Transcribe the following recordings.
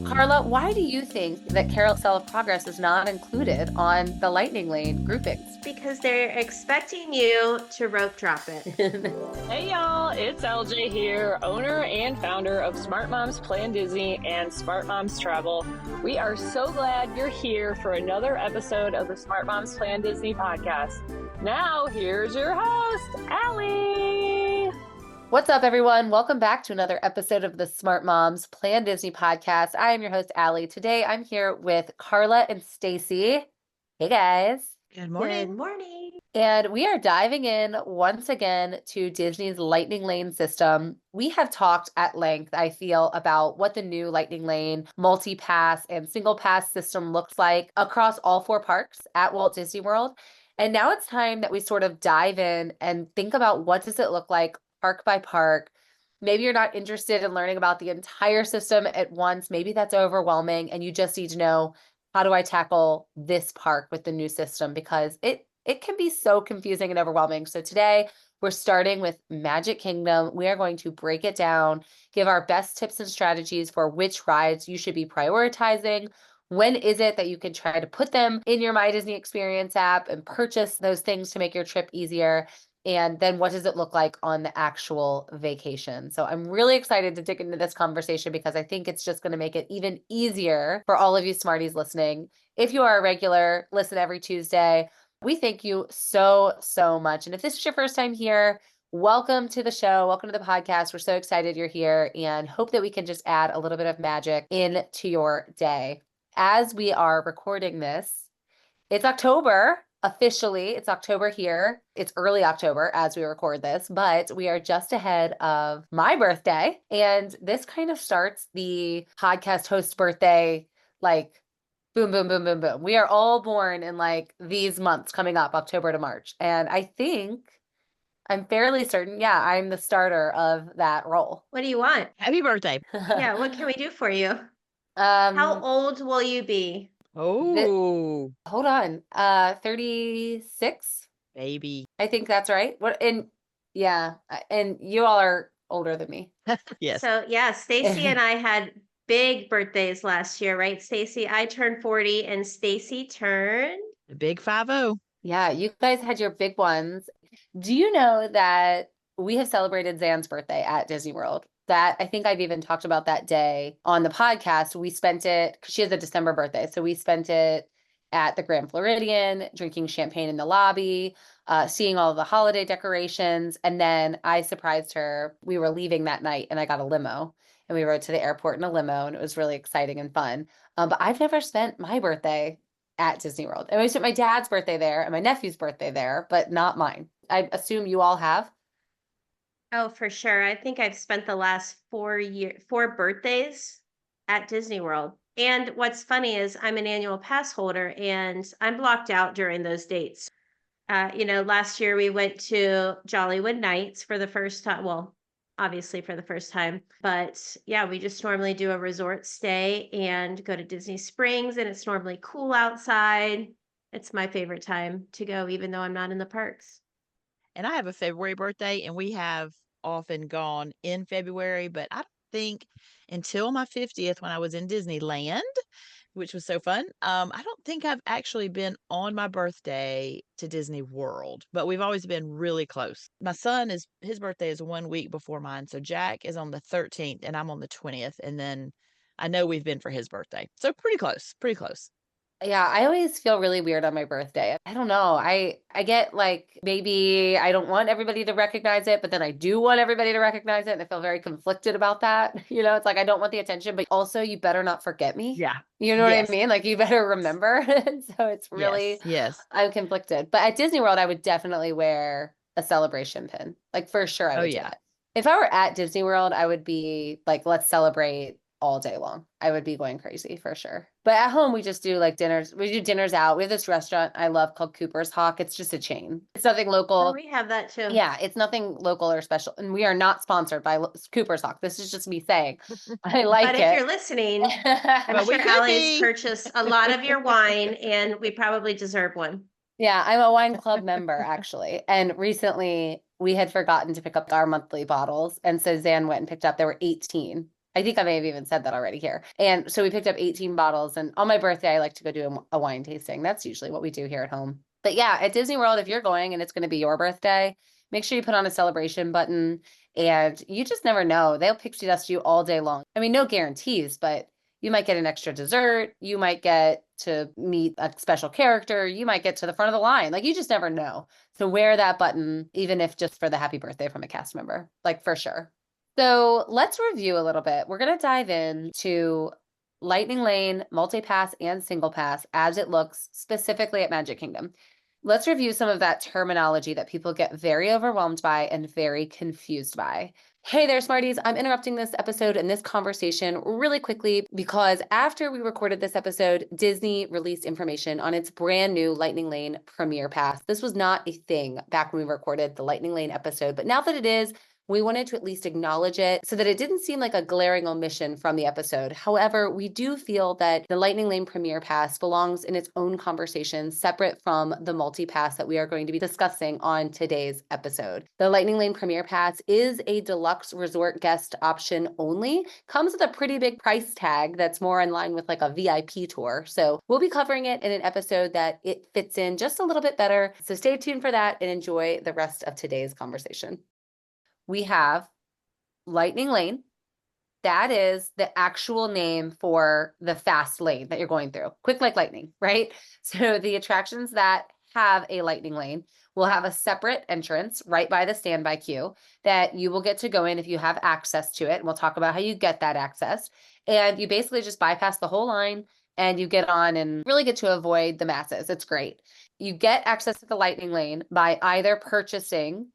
Karla, why do you think that Carousel of Progress is not included on the Lightning Lane groupings? Because they're expecting you to rope drop it. Hey y'all, it's LJ here, owner and founder of Smart Moms Plan Disney and Smart Moms Travel. We are so glad you're here for another episode of the Smart Moms Plan Disney podcast. Now, here's your host, Allie. What's up, everyone? Welcome back to another episode of the Smart Moms Plan Disney podcast. I am your host, Allie. Today, I'm here with Karla and Stacy. Hey, guys. Good morning. Good morning. And we are diving in once again to Disney's Lightning Lane system. We have talked at length, I feel, about what the new Lightning Lane multi-pass and single pass system looks like across all four parks at Walt Disney World. And now it's time that we sort of dive in and think about what does it look like park by park. Maybe you're not interested in learning about the entire system at once. Maybe that's overwhelming and you just need to know, how do I tackle this park with the new system? Because it can be so confusing and overwhelming. So today we're starting with Magic Kingdom. We are going to break it down, give our best tips and strategies for which rides you should be prioritizing. When is it that you can try to put them in your My Disney Experience app and purchase those things to make your trip easier? And then what does it look like on the actual vacation? So I'm really excited to dig into this conversation because I think it's just going to make it even easier for all of you smarties listening. If you are a regular, listen every Tuesday. We thank you so, so much. And if this is your first time here, welcome to the show. Welcome to the podcast. We're so excited you're here and hope that we can just add a little bit of magic into your day. As we are recording this, it's October. Officially, it's October here. It's early October as we record this, but we are just ahead of my birthday. And this kind of starts the podcast host birthday, like boom, boom, boom, boom, boom. We are all born in like these months coming up, October to March. And I think I'm fairly certain, yeah, I'm the starter of that role. What do you want? Happy birthday. Yeah, what can we do for you? How Um, old will you be? Oh, hold on. 36? baby. I think that's right. Yeah, and you all are older than me. Yes. So, yeah, Stacy and I had big birthdays last year, right, Stacy? I turned 40 and Stacy turned. The big 50. Yeah, you guys had your big ones. Do you know that we have celebrated Zan's birthday at Disney World? That I think I've even talked about that day on the podcast. We spent it, because she has a December birthday. So we spent it at the Grand Floridian, drinking champagne in the lobby, seeing all the holiday decorations. And then I surprised her. We were leaving that night and I got a limo and we rode to the airport in a limo and it was really exciting and fun. But I've never spent my birthday at Disney World. And we spent my dad's birthday there and my nephew's birthday there, but not mine. I assume you all have. Oh, for sure. I think I've spent the last 4 birthdays at Disney World. And what's funny is I'm an annual pass holder and I'm blocked out during those dates. Last year we went to Jollywood Nights for the first time. Well, obviously for the first time. But yeah, we just normally do a resort stay and go to Disney Springs, and it's normally cool outside. It's my favorite time to go, even though I'm not in the parks. And I have a February birthday, and we have often gone in February, but I don't think until my 50th when I was in Disneyland, which was so fun. I don't think I've actually been on my birthday to Disney World, but we've always been really close. My son his birthday is 1 week before mine. So Jack is on the 13th and I'm on the 20th. And then I know we've been for his birthday. So pretty close, pretty close. Yeah, I always feel really weird on my birthday. I don't know. I get like maybe I don't want everybody to recognize it, but then I do want everybody to recognize it, and I feel very conflicted about that. It's like I don't want the attention, but also you better not forget me. Yeah. You know what I Yes. mean? Like you better remember. So it's really Yes. I'm conflicted. But at Disney World, I would definitely wear a celebration pin. Like for sure I Oh would do yeah. it. If I were at Disney World, I would be like, let's celebrate all day long. I would be going crazy for sure. But at home, we just do like dinners. We do dinners out. We have this restaurant I love called Cooper's Hawk. It's just a chain. It's nothing Oh, local. we have that too. Yeah, it's nothing local or special. And we are not sponsored by Cooper's Hawk. This is just me saying I like But if you're listening, I'm But we sure could Allie's be. purchased a lot of your wine, and we probably deserve one. Yeah, I'm a wine club member actually. And recently we had forgotten to pick up our monthly bottles. And so Zan went and picked up, there were 18. I think I may have even said that already here. And so we picked up 18 bottles. And on my birthday, I like to go do a wine tasting. That's usually what we do here at home. But yeah, at Disney World, if you're going and it's going to be your birthday, make sure you put on a celebration button. And you just never know. They'll pixie dust you all day long. I mean, no guarantees, but you might get an extra dessert. You might get to meet a special character. You might get to the front of the line. Like, you just never know. So wear that button, even if just for the happy birthday from a cast member, like, for sure. So let's review a little bit. We're going to dive in to Lightning Lane, multi-pass, and single pass as it looks specifically at Magic Kingdom. Let's review some of that terminology that people get very overwhelmed by and very confused by. Hey there, Smarties. I'm interrupting this episode and this conversation really quickly because after we recorded this episode, Disney released information on its brand new Lightning Lane Premier Pass. This was not a thing back when we recorded the Lightning Lane episode, but now that it is, we wanted to at least acknowledge it so that it didn't seem like a glaring omission from the episode. However, we do feel that the Lightning Lane Premier Pass belongs in its own conversation, separate from the multi-pass that we are going to be discussing on today's episode. The Lightning Lane Premier Pass is a deluxe resort guest option only, comes with a pretty big price tag that's more in line with like a VIP tour. So we'll be covering it in an episode that it fits in just a little bit better. So stay tuned for that and enjoy the rest of today's conversation. We have Lightning Lane. That is the actual name for the fast lane that you're going through. Quick like lightning, right? So the attractions that have a lightning lane will have a separate entrance right by the standby queue that you will get to go in if you have access to it. And we'll talk about how you get that access. And you basically just bypass the whole line and you get on and really get to avoid the masses. It's great. You get access to the lightning lane by either purchasing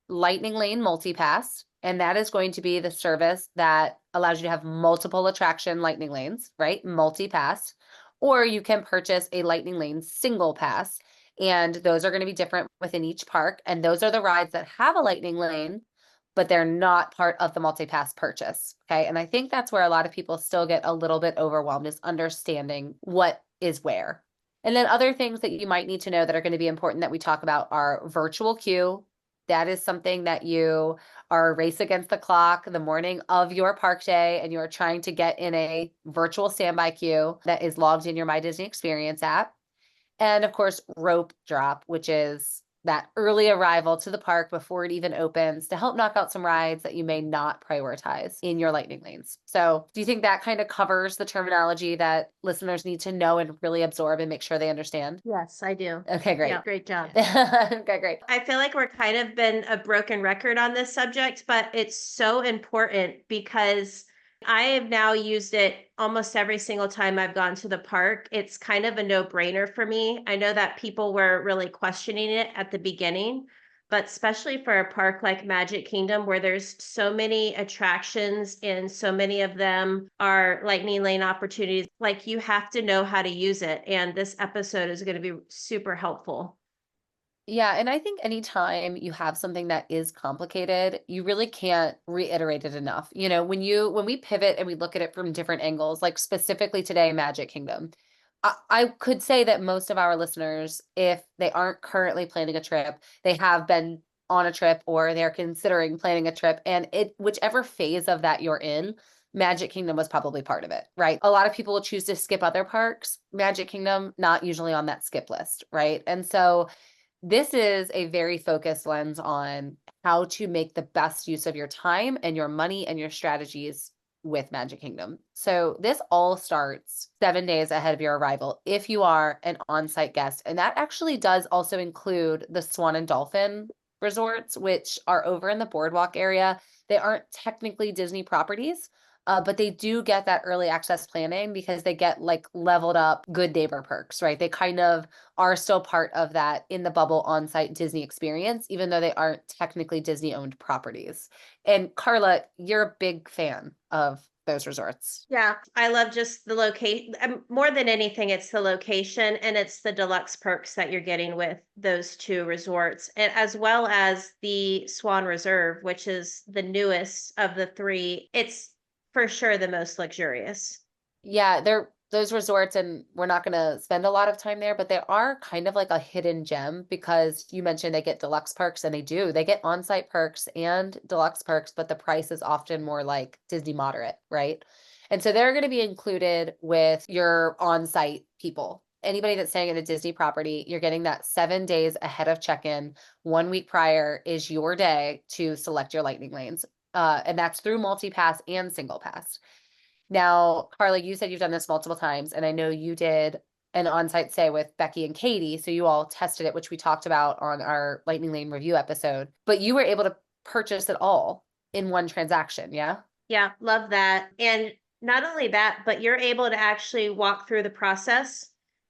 Lightning Lane Multipass, and that is going to be the service that allows you to have multiple attraction lightning lanes, right? Multipass. Or you can purchase a Lightning Lane single pass, and those are going to be different within each park. And those are the rides that have a lightning lane, but they're not part of the multipass purchase. Okay. And I think that's where a lot of people still get a little bit overwhelmed, is understanding what is where. And then other things that you might need to know that are going to be important that we talk about are virtual queue. That is something that you are a race against the clock the morning of your park day, and you are trying to get in a virtual standby queue that is logged in your My Disney Experience app. And of course, rope drop, which is that early arrival to the park before it even opens to help knock out some rides that you may not prioritize in your lightning lanes. So do you think that kind of covers the terminology that listeners need to know and really absorb and make sure they understand? Yes, I do. Okay, great. Yeah, great job. Okay, great. I feel like we're kind of been a broken record on this subject, but it's so important because I have now used it almost every single time I've gone to the park. It's kind of a no-brainer for me. I know that people were really questioning it at the beginning, but especially for a park like Magic Kingdom, where there's so many attractions and so many of them are lightning lane opportunities, like, you have to know how to use it. And this episode is going to be super helpful. Yeah, and I think anytime you have something that is complicated, you really can't reiterate it enough. You know, when we pivot and we look at it from different angles, like specifically today, Magic Kingdom, I could say that most of our listeners, if they aren't currently planning a trip, they have been on a trip or they're considering planning a trip, and whichever phase of that you're in, Magic Kingdom was probably part of it, right? A lot of people will choose to skip other parks. Magic Kingdom, not usually on that skip list, right? And so this is a very focused lens on how to make the best use of your time and your money and your strategies with Magic Kingdom. So this all starts 7 days ahead of your arrival if you are an on-site guest. And that actually does also include the Swan and Dolphin resorts, which are over in the boardwalk area. They aren't technically Disney properties, but they do get that early access planning because they get like leveled up good neighbor perks, right? They kind of are still part of that in the bubble on-site Disney experience, even though they aren't technically Disney owned properties. And Karla, you're a big fan of those resorts. Yeah, I love just the location. More than anything, it's the location and it's the deluxe perks that you're getting with those two resorts, and as well as the Swan Reserve, which is the newest of the three. It's for sure the most luxurious. Yeah, those resorts, and we're not going to spend a lot of time there, but they are kind of like a hidden gem because you mentioned they get deluxe perks, and they do. They get on-site perks and deluxe perks, but the price is often more like Disney moderate, right? And so they're going to be included with your on-site people. Anybody that's staying at a Disney property, you're getting that 7 days ahead of check-in. 1 week prior is your day to select your lightning lanes. And that's through multi-pass and single pass. Now, Karla, you said you've done this multiple times, and I know you did an on-site stay with Becky and Katie, so you all tested it, which we talked about on our Lightning Lane review episode, but you were able to purchase it all in one transaction, yeah? Yeah, love that. And not only that, but you're able to actually walk through the process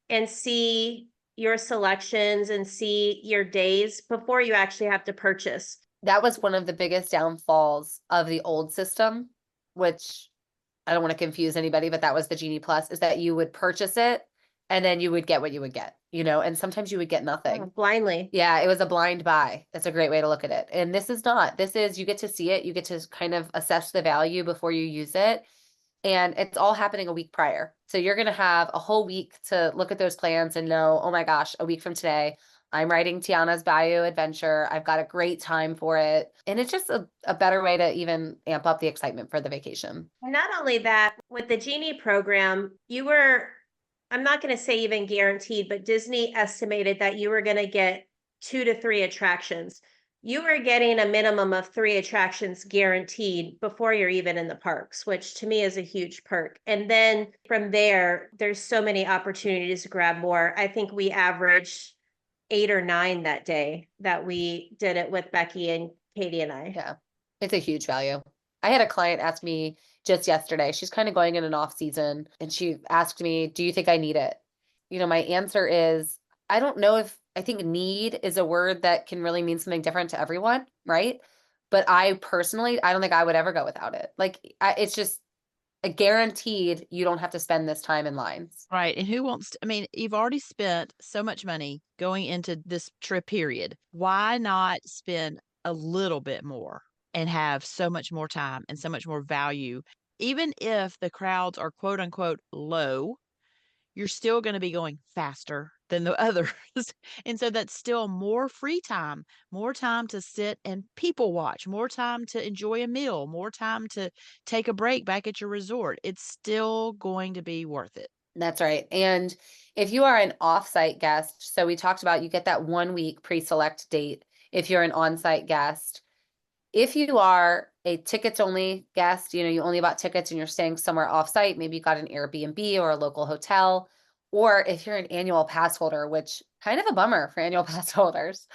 and see your selections and see your days before you actually have to purchase. That was one of the biggest downfalls of the old system, which I don't want to confuse anybody, but that was the Genie Plus, is that you would purchase it and then you would get what you would get, and sometimes you would get nothing. Blindly. Yeah, it was a blind buy. That's a great way to look at it. And this is not. This is, you get to see it, you get to kind of assess the value before you use it. And it's all happening a week prior. So you're going to have a whole week to look at those plans and know, oh my gosh, a week from today, I'm writing Tiana's Bayou Adventure. I've got a great time for it. And it's just a better way to even amp up the excitement for the vacation. Not only that, with the Genie program, I'm not going to say even guaranteed, but Disney estimated that you were going to get 2 to 3 attractions. You were getting a minimum of 3 attractions guaranteed before you're even in the parks, which to me is a huge perk. And then from there, there's so many opportunities to grab more. I think we averaged 8 or 9 that day that we did it with Becky and Katie and I. Yeah, it's a huge value. I had a client ask me just yesterday, she's kind of going in an off season, and she asked me, do you think I need it? My answer is, I don't know if I think need is a word that can really mean something different to everyone, right? But I personally, I don't think I would ever go without it. Like, it's just a guaranteed you don't have to spend this time in lines. Right. And who wants to, I mean, you've already spent so much money going into this trip period. Why not spend a little bit more and have so much more time and so much more value? Even if the crowds are quote unquote low, you're still going to be going faster than the others. And so that's still more free time, more time to sit and people watch, more time to enjoy a meal, more time to take a break back at your resort. It's still going to be worth it. That's right. And if you are an off-site guest, so we talked about you get that 1 week pre-select date if you're an on-site guest. If you are a tickets only guest, you only bought tickets and you're staying somewhere off-site, maybe you got an Airbnb or a local hotel, or if you're an annual pass holder, which kind of a bummer for annual pass holders,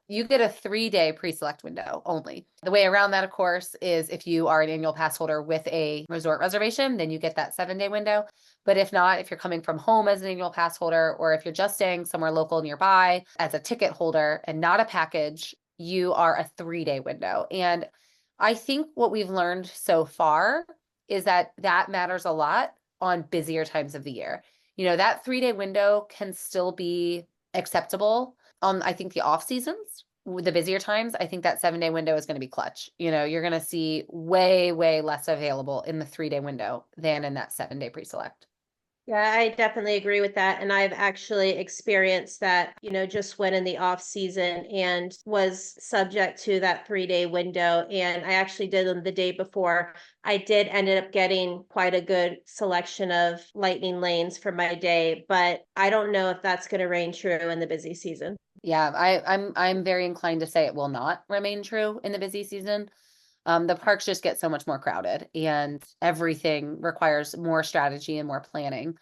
you get a 3-day pre-select window only. The way around that, of course, is if you are an annual pass holder with a resort reservation, then you get that 7-day window. But if not, if you're coming from home as an annual pass holder, or if you're just staying somewhere local nearby as a ticket holder and not a package, you are a 3-day window. And I think what we've learned so far is that matters a lot on busier times of the year. That 3-day window can still be acceptable on, I think, the off seasons. With the busier times, I think that 7-day window is going to be clutch. You're going to see way, way less available in the 3-day window than in that 7-day pre-select. Yeah, I definitely agree with that. And I've actually experienced that, just went in the off season and was subject to that 3-day window. And I actually did them the day before. I did ended up getting quite a good selection of lightning lanes for my day, but I don't know if that's going to reign true in the busy season. Yeah, I'm very inclined to say it will not remain true in the busy season. The parks just get so much more crowded and everything requires more strategy and more planning.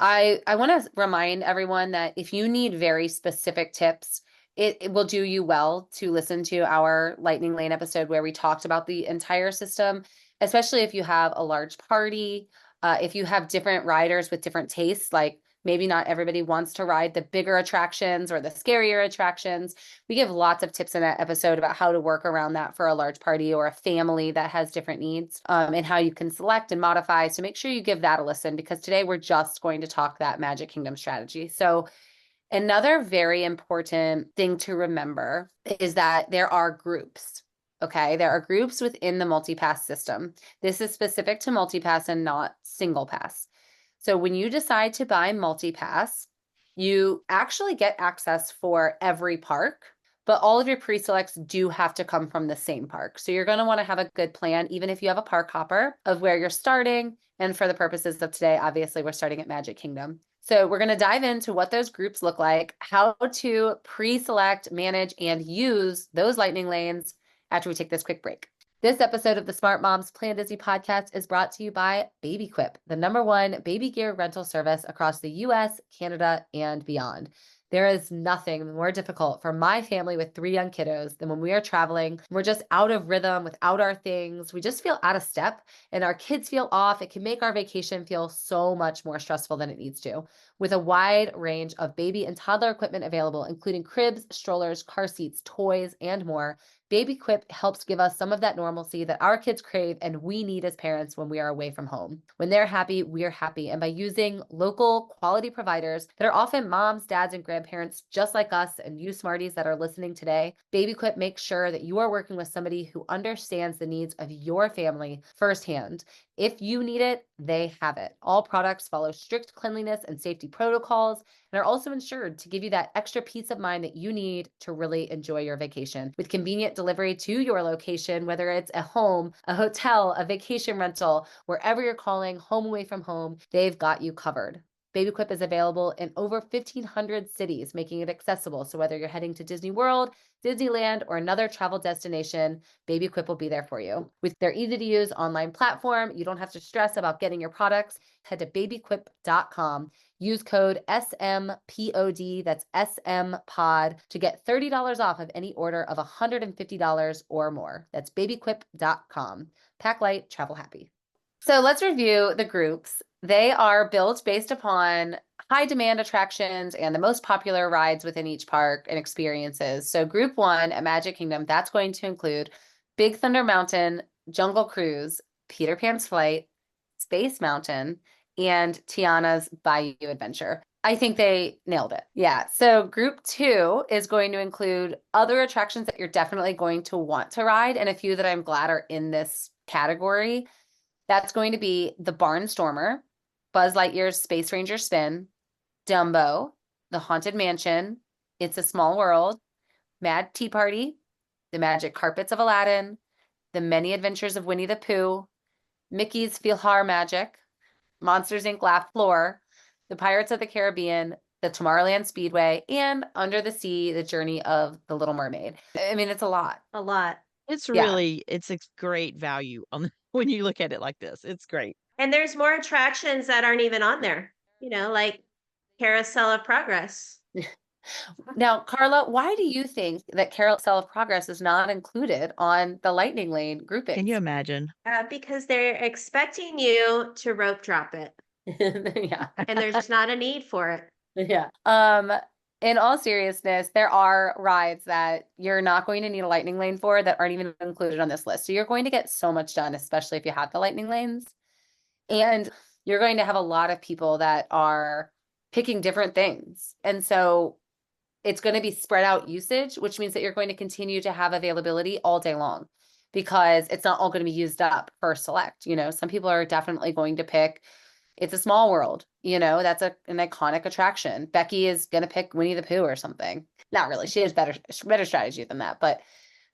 I want to remind everyone that if you need very specific tips, it will do you well to listen to our Lightning Lane episode where we talked about the entire system, especially if you have a large party, if you have different riders with different tastes, like maybe not everybody wants to ride the bigger attractions or the scarier attractions. We give lots of tips in that episode about how to work around that for a large party or a family that has different needs, and how you can select and modify. So make sure you give that a listen, because today we're just going to talk that Magic Kingdom strategy. So another very important thing to remember is that there are groups. Okay, there are groups within the multi-pass system. This is specific to multi-pass and not single pass. So when you decide to buy multi-pass, you actually get access for every park, but all of your pre-selects do have to come from the same park. So you're going to want to have a good plan, even if you have a park hopper, of where you're starting. And for the purposes of today, obviously, we're starting at Magic Kingdom. So we're going to dive into what those groups look like, how to pre-select, manage, and use those lightning lanes after we take this quick break. This episode of the Smart Moms Plan Disney podcast is brought to you by BabyQuip, the #1 baby gear rental service across the US, Canada, and beyond. There is nothing more difficult for my family with 3 young kiddos than when we are traveling. We're just out of rhythm without our things. We just feel out of step and our kids feel off. It can make our vacation feel so much more stressful than it needs to. With a wide range of baby and toddler equipment available, including cribs, strollers, car seats, toys, and more, BabyQuip helps give us some of that normalcy that our kids crave and we need as parents when we are away from home. When they're happy, we're happy. And by using local quality providers that are often moms, dads, and grandparents just like us and you smarties that are listening today, BabyQuip makes sure that you are working with somebody who understands the needs of your family firsthand. If you need it, they have it. All products follow strict cleanliness and safety protocols and are also insured to give you that extra peace of mind that you need to really enjoy your vacation. With convenient delivery to your location, whether it's a home, a hotel, a vacation rental, wherever you're calling, home away from home, they've got you covered. BabyQuip is available in over 1,500 cities, making it accessible. So whether you're heading to Disney World, Disneyland, or another travel destination, BabyQuip will be there for you. With their easy-to-use online platform, you don't have to stress about getting your products. Head to babyquip.com. Use code SMPOD, that's SMPOD, to get $30 off of any order of $150 or more. That's babyquip.com. Pack light, travel happy. So let's review the groups. They are built based upon high demand attractions and the most popular rides within each park and experiences. So group 1 at Magic Kingdom, that's going to include Big Thunder Mountain, Jungle Cruise, Peter Pan's Flight, Space Mountain, and Tiana's Bayou Adventure. I think they nailed it. Yeah. So group 2 is going to include other attractions that you're definitely going to want to ride and a few that I'm glad are in this category. That's going to be the Barnstormer, Buzz Lightyear's Space Ranger Spin, Dumbo, The Haunted Mansion, It's a Small World, Mad Tea Party, The Magic Carpets of Aladdin, The Many Adventures of Winnie the Pooh, Mickey's PhilharMagic, Monsters Inc. Laugh Floor, The Pirates of the Caribbean, the Tomorrowland Speedway, and Under the Sea, The Journey of the Little Mermaid. I mean, it's a lot. A lot. It's Yeah. really it's a great value on when you look at it like this. It's great. And there's more attractions that aren't even on there, like Carousel of Progress. Now, Karla, why do you think that Carousel of Progress is not included on the Lightning Lane groupings? Can you imagine? Because they're expecting you to rope drop it, Yeah. and there's not a need for it. Yeah. In all seriousness, there are rides that you're not going to need a lightning lane for that aren't even included on this list. So you're going to get so much done, especially if you have the lightning lanes. And you're going to have a lot of people that are picking different things. And so it's going to be spread out usage, which means that you're going to continue to have availability all day long because it's not all going to be used up for select. Some people are definitely going to pick It's a Small World, that's an iconic attraction. Becky is going to pick Winnie the Pooh or something. Not really. She has better strategy than that, but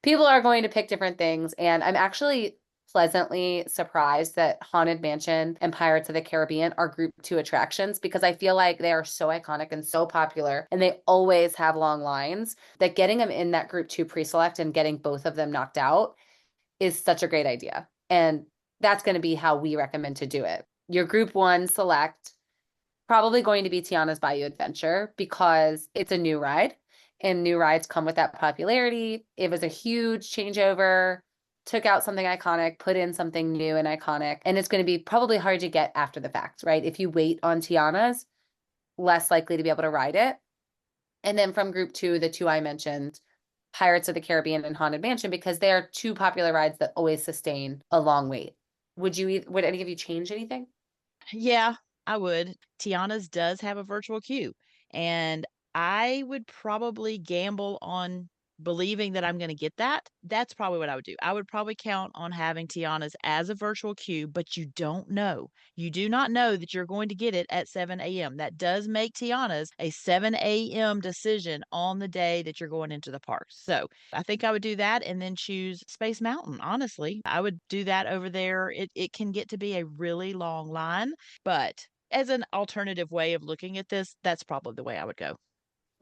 people are going to pick different things. And I'm actually pleasantly surprised that Haunted Mansion and Pirates of the Caribbean are group 2 attractions because I feel like they are so iconic and so popular and they always have long lines that getting them in that group 2 pre-select and getting both of them knocked out is such a great idea. And that's going to be how we recommend to do it. Your group 1 select, probably going to be Tiana's Bayou Adventure because it's a new ride and new rides come with that popularity. It was a huge changeover, took out something iconic, put in something new and iconic, and it's going to be probably hard to get after the fact, right? If you wait on Tiana's, less likely to be able to ride it. And then from group 2, the 2 I mentioned, Pirates of the Caribbean and Haunted Mansion, because they are 2 popular rides that always sustain a long wait. Would any of you change anything? Yeah, I would. Tiana's does have a virtual queue, and I would probably gamble on believing that I'm going to get that, that's probably what I would do. I would probably count on having Tiana's as a virtual queue, but you don't know. You do not know that you're going to get it at 7 a.m. That does make Tiana's a 7 a.m. decision on the day that you're going into the park. So I think I would do that and then choose Space Mountain. Honestly, I would do that over there. It can get to be a really long line, but as an alternative way of looking at this, that's probably the way I would go.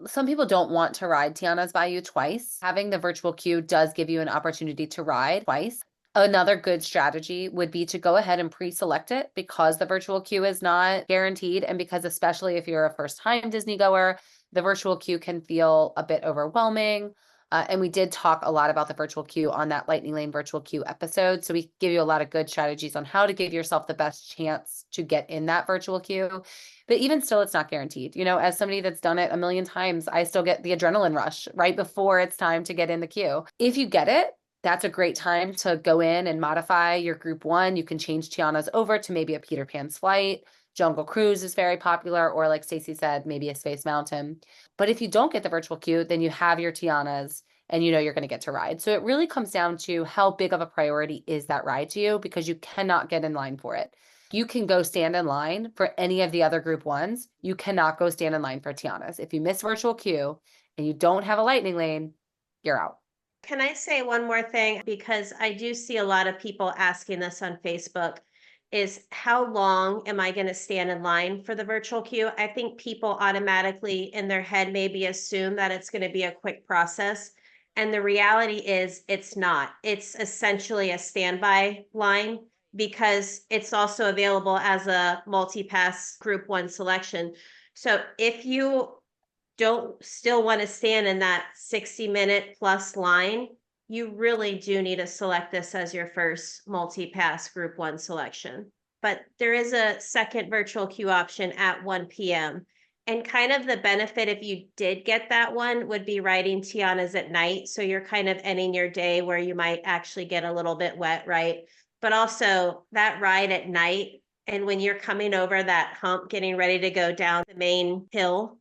Some people don't want to ride Tiana's Bayou twice. Having the virtual queue does give you an opportunity to ride twice. Another good strategy would be to go ahead and pre-select it because the virtual queue is not guaranteed. And because especially if you're a first-time Disney goer, the virtual queue can feel a bit overwhelming. And we did talk a lot about the virtual queue on that Lightning Lane virtual queue episode. So we give you a lot of good strategies on how to give yourself the best chance to get in that virtual queue. But even still, it's not guaranteed. You know, as somebody that's done it a million times, I still get the adrenaline rush right before it's time to get in the queue. If you get it, that's a great time to go in and modify your group one. You can change Tiana's over to maybe a Peter Pan's Flight. Jungle Cruise is very popular, or like Stacy said, maybe a Space Mountain. But if you don't get the virtual queue, then you have your Tiana's and you know you're going to get to ride. So it really comes down to how big of a priority is that ride to you, because you cannot get in line for it. You can go stand in line for any of the other group ones. You cannot go stand in line for Tiana's. If you miss virtual queue and you don't have a lightning lane, you're out. Can I say one more thing? Because I do see a lot of people asking this on Facebook, is how long am I going to stand in line for the virtual queue? I think people automatically in their head maybe assume that it's going to be a quick process. And the reality is it's not. It's essentially a standby line because it's also available as a multi-pass group one selection. So if you don't still want to stand in that 60-minute plus line, you really do need to select this as your first multi-pass group one selection. But there is a second virtual queue option at 1 p.m. And kind of the benefit if you did get that one would be riding Tiana's at night. So you're kind of ending your day where you might actually get a little bit wet, right? But also that ride at night, and when you're coming over that hump, getting ready to go down the main hill,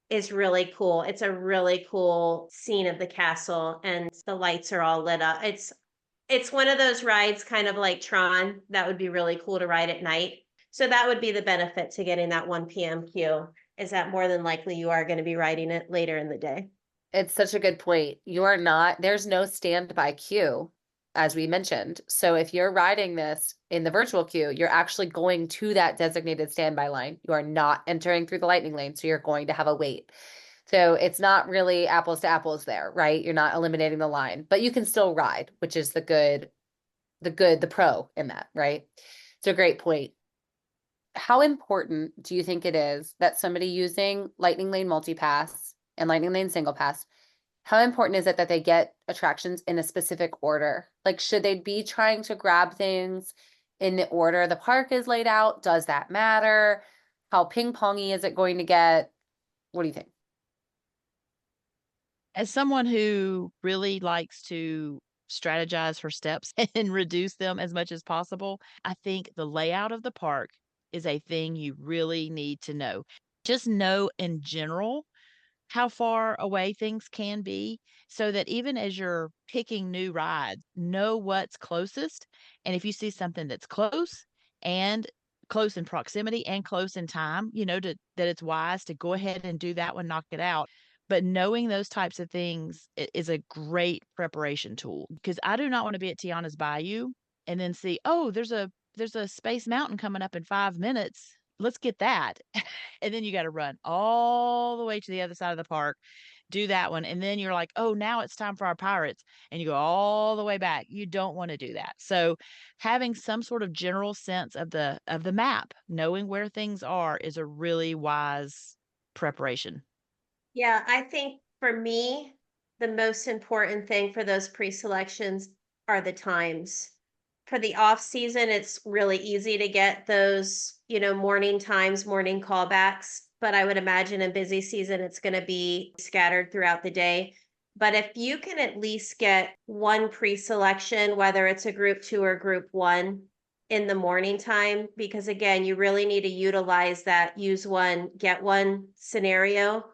is really cool. It's a really cool scene of the castle and the lights are all lit up. It's one of those rides kind of like Tron that would be really cool to ride at night. So that would be the benefit to getting that 1 p.m. queue, is that more than likely you are going to be riding it later in the day. It's such a good point. You are not, there's no standby queue, as we mentioned. So if you're riding this in the virtual queue, you're actually going to that designated standby line. You are not entering through the lightning lane, so you're going to have a wait. So it's not really apples to apples there, right? You're not eliminating the line, but you can still ride, which is the pro in that, right? So great point. How important do you think it is that somebody using Lightning Lane Multipass and Lightning Lane Single Pass, how important is it that they get attractions in a specific order? Like, should they be trying to grab things in the order the park is laid out? Does that matter? How ping-pongy is it going to get? What do you think? As someone who really likes to strategize for steps and reduce them as much as possible, I think the layout of the park is a thing you really need to know. Just know in general how far away things can be so that even as you're picking new rides, know what's closest. And if you see something that's and close in proximity and close in time, that it's wise to go ahead and do that one, knock it out. But knowing those types of things is a great preparation tool, because I do not want to be at Tiana's Bayou and then see, oh, there's a Space Mountain coming up in 5 minutes. Let's get that. And then you got to run all the way to the other side of the park, do that one. And then you're like, oh, now it's time for our pirates. And you go all the way back. You don't want to do that. So having some sort of general sense of the map, knowing where things are, is a really wise preparation. Yeah, I think for me, the most important thing for those pre-selections are the times. For the off season, it's really easy to get those, morning times, morning callbacks. But I would imagine in busy season, it's going to be scattered throughout the day. But if you can at least get one pre-selection, whether it's a group 2 or group 1 in the morning time, because again, you really need to utilize that use one, get one scenario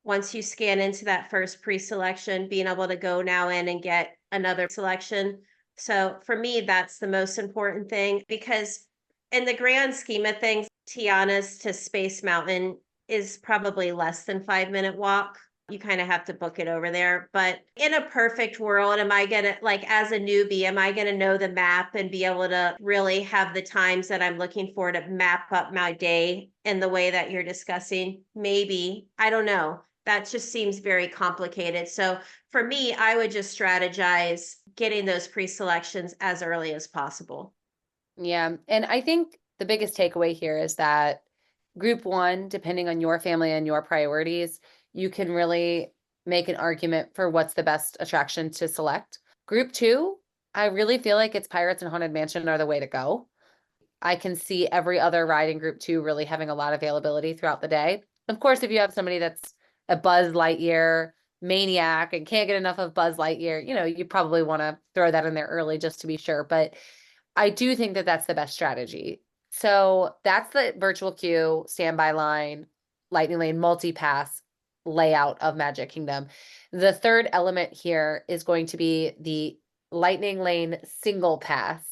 once you scan into that first pre-selection, being able to go now in and get another selection. So for me, that's the most important thing, because in the grand scheme of things, Tiana's to Space Mountain is probably less than 5-minute walk. You kind of have to book it over there. But in a perfect world, am I going to, like, as a newbie, am I going to know the map and be able to really have the times that I'm looking for to map up my day in the way that you're discussing? Maybe. I don't know. That just seems very complicated. So for me, I would just strategize getting those pre-selections as early as possible. Yeah. And I think the biggest takeaway here is that group one, depending on your family and your priorities, you can really make an argument for what's the best attraction to select. Group two, I really feel like it's Pirates and Haunted Mansion are the way to go. I can see every other ride in group two really having a lot of availability throughout the day. Of course, if you have somebody that's a Buzz Lightyear maniac and can't get enough of Buzz Lightyear, you probably want to throw that in there early just to be sure. But I do think that that's the best strategy. So that's the virtual queue, standby line, lightning lane, multi-pass layout of Magic Kingdom. The third element here is going to be the lightning lane single pass.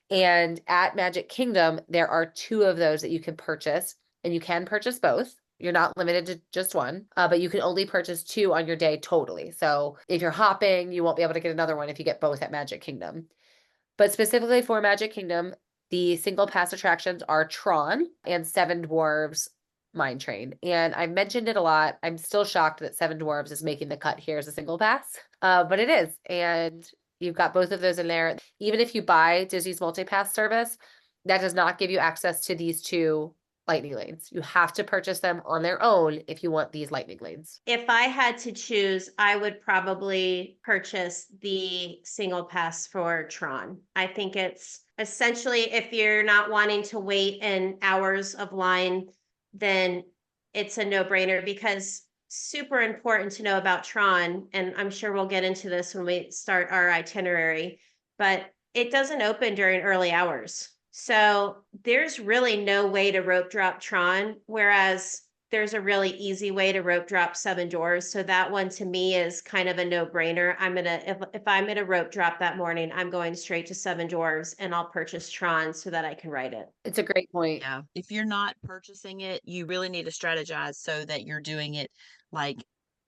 And at Magic Kingdom, there are 2 of those that you can purchase, and you can purchase both. You're not limited to just one, but you can only purchase 2 on your day totally. So if you're hopping, you won't be able to get another one if you get both at Magic Kingdom. But specifically for Magic Kingdom, the single pass attractions are Tron and Seven Dwarves Mine Train. And I've mentioned it a lot. I'm still shocked that Seven Dwarves is making the cut here as a single pass, but it is. And you've got both of those in there. Even if you buy Disney's multi-pass service, that does not give you access to these 2 lightning lanes. You have to purchase them on their own if you want these lightning lanes. If I had to choose, I would probably purchase the single pass for Tron. I think it's essentially, if you're not wanting to wait in hours of line, then it's a no-brainer, because super important to know about Tron, and I'm sure we'll get into this when we start our itinerary, but it doesn't open during early hours. So there's really no way to rope drop Tron, whereas there's a really easy way to rope drop Seven Dwarfs. So that one to me is kind of a no-brainer. If I'm gonna rope drop that morning, I'm going straight to Seven Dwarfs, and I'll purchase Tron so that I can ride it. It's a great point. Yeah. If you're not purchasing it, you really need to strategize so that you're doing it like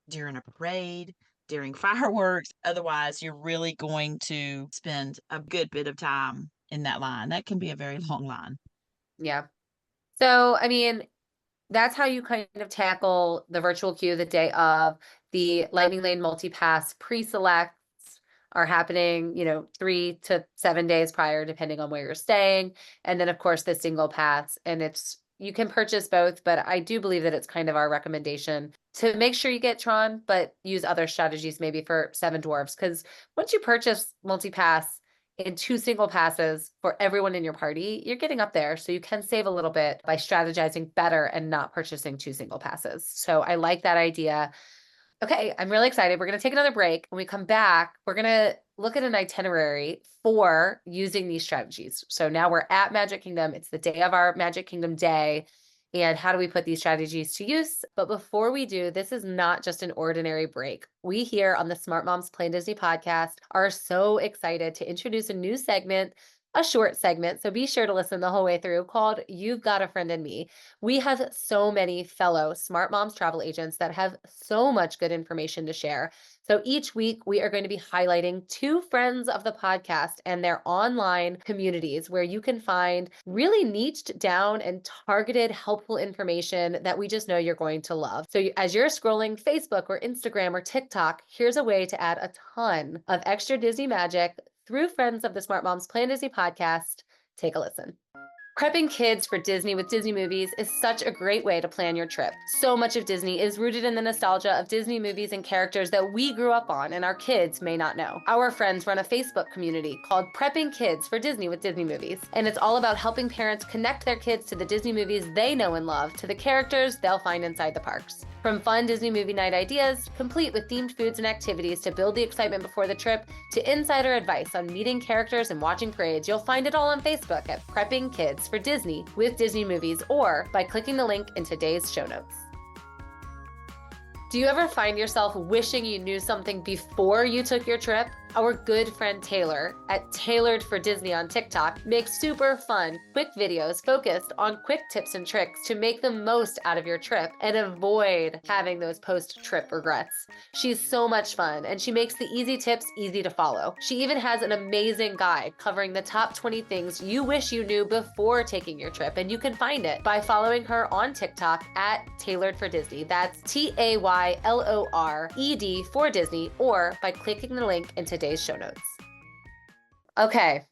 during a parade, during fireworks. Otherwise, you're really going to spend a good bit of time in that line. That can be a very long line. Yeah. So, I mean, that's how you kind of tackle the virtual queue the day of. The lightning lane multi-pass pre-selects are happening, 3 to 7 days prior, depending on where you're staying. And then, of course, the single pass. And you can purchase both, but I do believe that it's kind of our recommendation to make sure you get Tron, but use other strategies maybe for Seven Dwarfs. Because once you purchase multi-pass in 2 single passes for everyone in your party, you're getting up there. So you can save a little bit by strategizing better and not purchasing 2 single passes. So I like that idea. Okay, I'm really excited. We're going to take another break. When we come back, we're going to look at an itinerary for using these strategies. So now we're at Magic Kingdom. It's the day of our Magic Kingdom day. And how do we put these strategies to use? But before we do, this is not just an ordinary break. We here on the Smart Moms Plan Disney podcast are so excited to introduce a new segment, a short segment, so be sure to listen the whole way through, called You've Got a Friend in Me. We have so many fellow Smart Moms travel agents that have so much good information to share. So each week we are going to be highlighting 2 friends of the podcast and their online communities where you can find really niched down and targeted helpful information that we just know you're going to love. So as you're scrolling Facebook or Instagram or TikTok, here's a way to add a ton of extra Disney magic through friends of the Smart Moms Plan Disney podcast. Take a listen. Prepping kids for Disney with Disney movies is such a great way to plan your trip. So much of Disney is rooted in the nostalgia of Disney movies and characters that we grew up on and our kids may not know. Our friends run a Facebook community called Prepping Kids for Disney with Disney movies, and it's all about helping parents connect their kids to the Disney movies they know and love to the characters they'll find inside the parks. From fun Disney movie night ideas, complete with themed foods and activities to build the excitement before the trip, to insider advice on meeting characters and watching parades, you'll find it all on Facebook at Prepping Kids for Disney with Disney movies, or by clicking the link in today's show notes. Do you ever find yourself wishing you knew something before you took your trip? Our good friend Taylor at Tailored for Disney on TikTok makes super fun, quick videos focused on quick tips and tricks to make the most out of your trip and avoid having those post-trip regrets. She's so much fun, and she makes the easy tips easy to follow. She even has an amazing guide covering the top 20 things you wish you knew before taking your trip, and you can find it by following her on TikTok at Tailored for Disney. That's TAYLORED for Disney, or by clicking the link in today's show notes. Okay,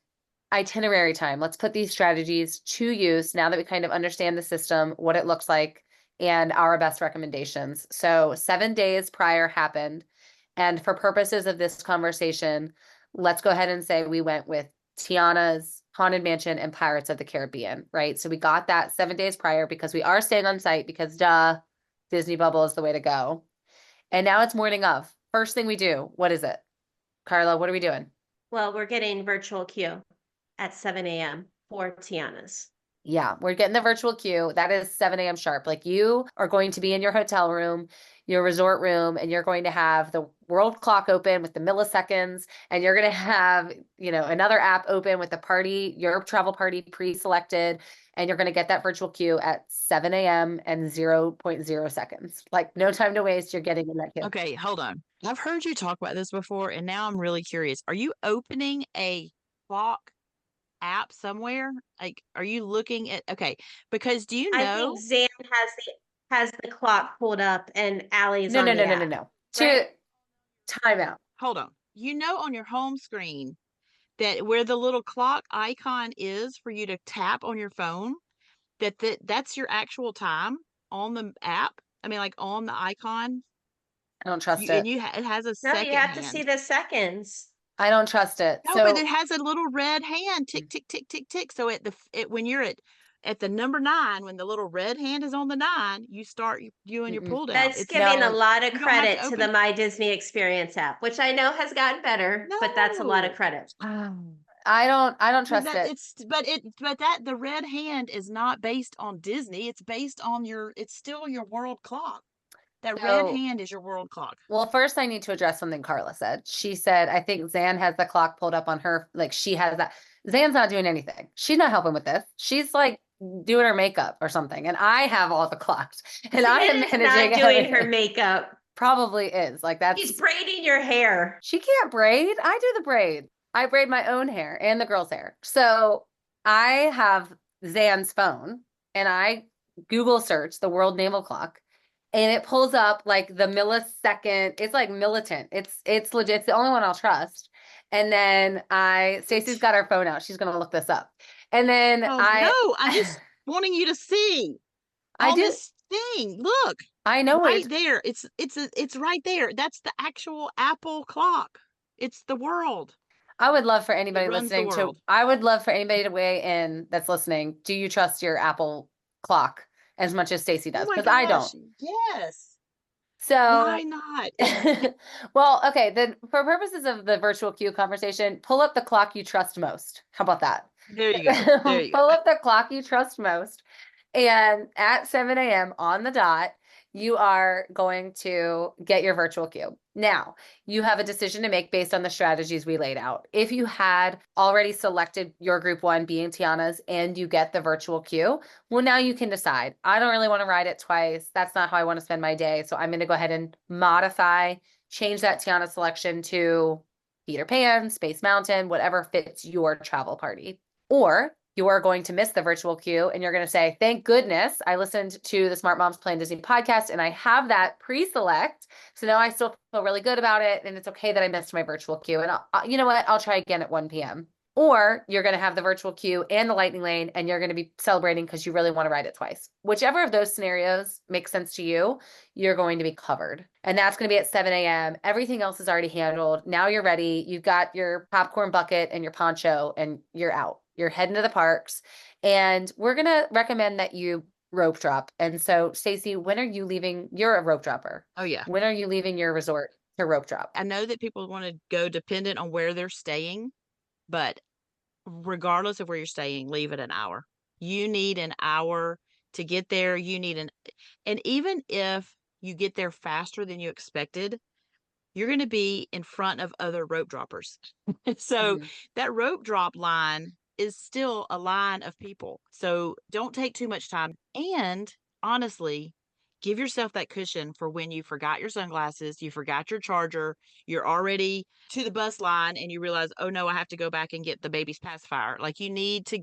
itinerary time. Let's put these strategies to use now that we kind of understand the system, what it looks like, and our best recommendations. So 7 days prior happened. And for purposes of this conversation, let's go ahead and say we went with Tiana's Haunted Mansion and Pirates of the Caribbean, right? So we got that 7 days prior because we are staying on site because Disney Bubble is the way to go. And now it's morning of. First thing we do, what is it? Karla, what are we doing? Well, we're getting virtual queue at 7 a.m. for Tiana's. Yeah, we're getting the virtual queue. That is 7 a.m. sharp. Like, you are going to be in your hotel room, your resort room, and you're going to have the world clock open with the milliseconds, and you're going to have, another app open with the party, your travel party pre-selected, and you're going to get that virtual queue at 7 a.m. and 0.0 seconds. Like, no time to waste. You're getting in that queue. Okay, hold on. I've heard you talk about this before, and now I'm really curious. Are you opening a clock app somewhere? Like, are you looking at, okay, because do you know? I think Zan has the clock pulled up and Allie's on the app. No. Right? Time out. Hold on. You know, on your home screen that where the little clock icon is for you to tap on your phone, that's your actual time on the app. I mean, like on the icon. I don't trust it. And it has a No, second you have to hand. see the seconds. I don't trust it. No, but it has a little red hand, tick, tick, tick, tick, tick. So when you're at the number 9, when the little red hand is on the 9, you start doing your pull down. That's giving a lot of credit to the My Disney Experience app, which I know has gotten better, but that's a lot of credit. I don't trust it. The red hand is not based on Disney. It's based on it's still your world clock. That red hand is your world clock. Well, first I need to address something Karla said. She said, I think Zan has the clock pulled up on her. Like, she has that. Zan's not doing anything. She's not helping with this. She's like doing her makeup or something. And I have all the clocks. And I am managing not doing her makeup. Probably is. Like, that's. She's braiding your hair. She can't braid. I do the braid. I braid my own hair and the girl's hair. So I have Zan's phone and I Google search the World Naval Clock. And it pulls up like the millisecond. It's like militant. It's legit. It's the only one I'll trust. And then Stacy's got her phone out. She's gonna look this up. And then no, I'm just wanting you to see. This thing. Look. I know right there. It's right there. That's the actual Apple clock. It's the world. I would love for anybody listening to. I would love for anybody to weigh in that's listening. Do you trust your Apple clock as much as Stacy does? Because I don't. Yes. So why not? Well, okay. Then for purposes of the virtual queue conversation, pull up the clock you trust most. How about that? There you go. Pull up the clock you trust most. And at 7 a.m. on the dot, you are going to get your virtual queue. Now, you have a decision to make based on the strategies we laid out. If you had already selected your group 1 being Tiana's and you get the virtual queue, well, now you can decide, I don't really want to ride it twice. That's not how I want to spend my day. So I'm going to go ahead and change that Tiana selection to Peter Pan, Space Mountain, whatever fits your travel party. Or you are going to miss the virtual queue and you're going to say, thank goodness I listened to the Smart Moms Plan Disney podcast and I have that pre-select. So now I still feel really good about it. And it's okay that I missed my virtual queue. And you know what? I'll try again at 1 p.m. Or you're going to have the virtual queue and the lightning lane and you're going to be celebrating because you really want to ride it twice. Whichever of those scenarios makes sense to you, you're going to be covered. And that's going to be at 7 a.m. Everything else is already handled. Now you're ready. You've got your popcorn bucket and your poncho and you're out. You're heading to the parks, and we're going to recommend that you rope drop. And so, Stacy, when are you leaving? You're a rope dropper. Oh, yeah. When are you leaving your resort to rope drop? I know that people want to go dependent on where they're staying, but regardless of where you're staying, leave it an hour. You need an hour to get there. And even if you get there faster than you expected, you're going to be in front of other rope droppers. So Mhm. that rope drop line is still a line of people. So don't take too much time. And honestly, give yourself that cushion for when you forgot your sunglasses, you forgot your charger, you're already to the bus line and you realize, oh no, I have to go back and get the baby's pacifier. Like you need to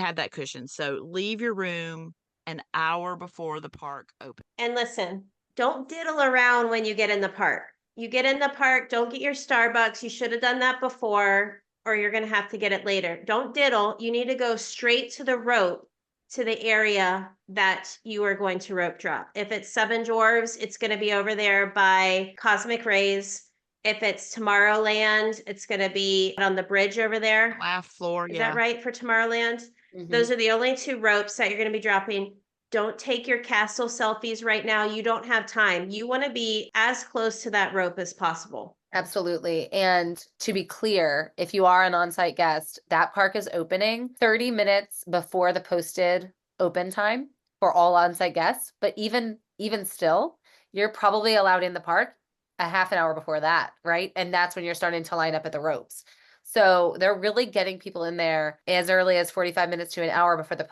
have that cushion. So leave your room an hour before the park opens. And listen, don't diddle around when you get in the park. You get in the park, don't get your Starbucks. You should have done that before, or you're going to have to get it later. Don't diddle. You need to go straight to the rope, to the area that you are going to rope drop. If it's Seven Dwarves, it's going to be over there by Cosmic Rays. If it's Tomorrowland, it's going to be on the bridge over there. Laugh floor, Is yeah. that right for Tomorrowland? Those are the only two ropes that you're going to be dropping. Don't take your castle selfies right now. You don't have time. You want to be as close to that rope as possible. Absolutely. And to be clear, if you are an on-site guest, that park is opening 30 minutes before the posted open time for all on-site guests. But even still, you're probably allowed in the park a half an hour before that, right? And that's when you're starting to line up at the ropes. So they're really getting people in there as early as 45 minutes to an hour before the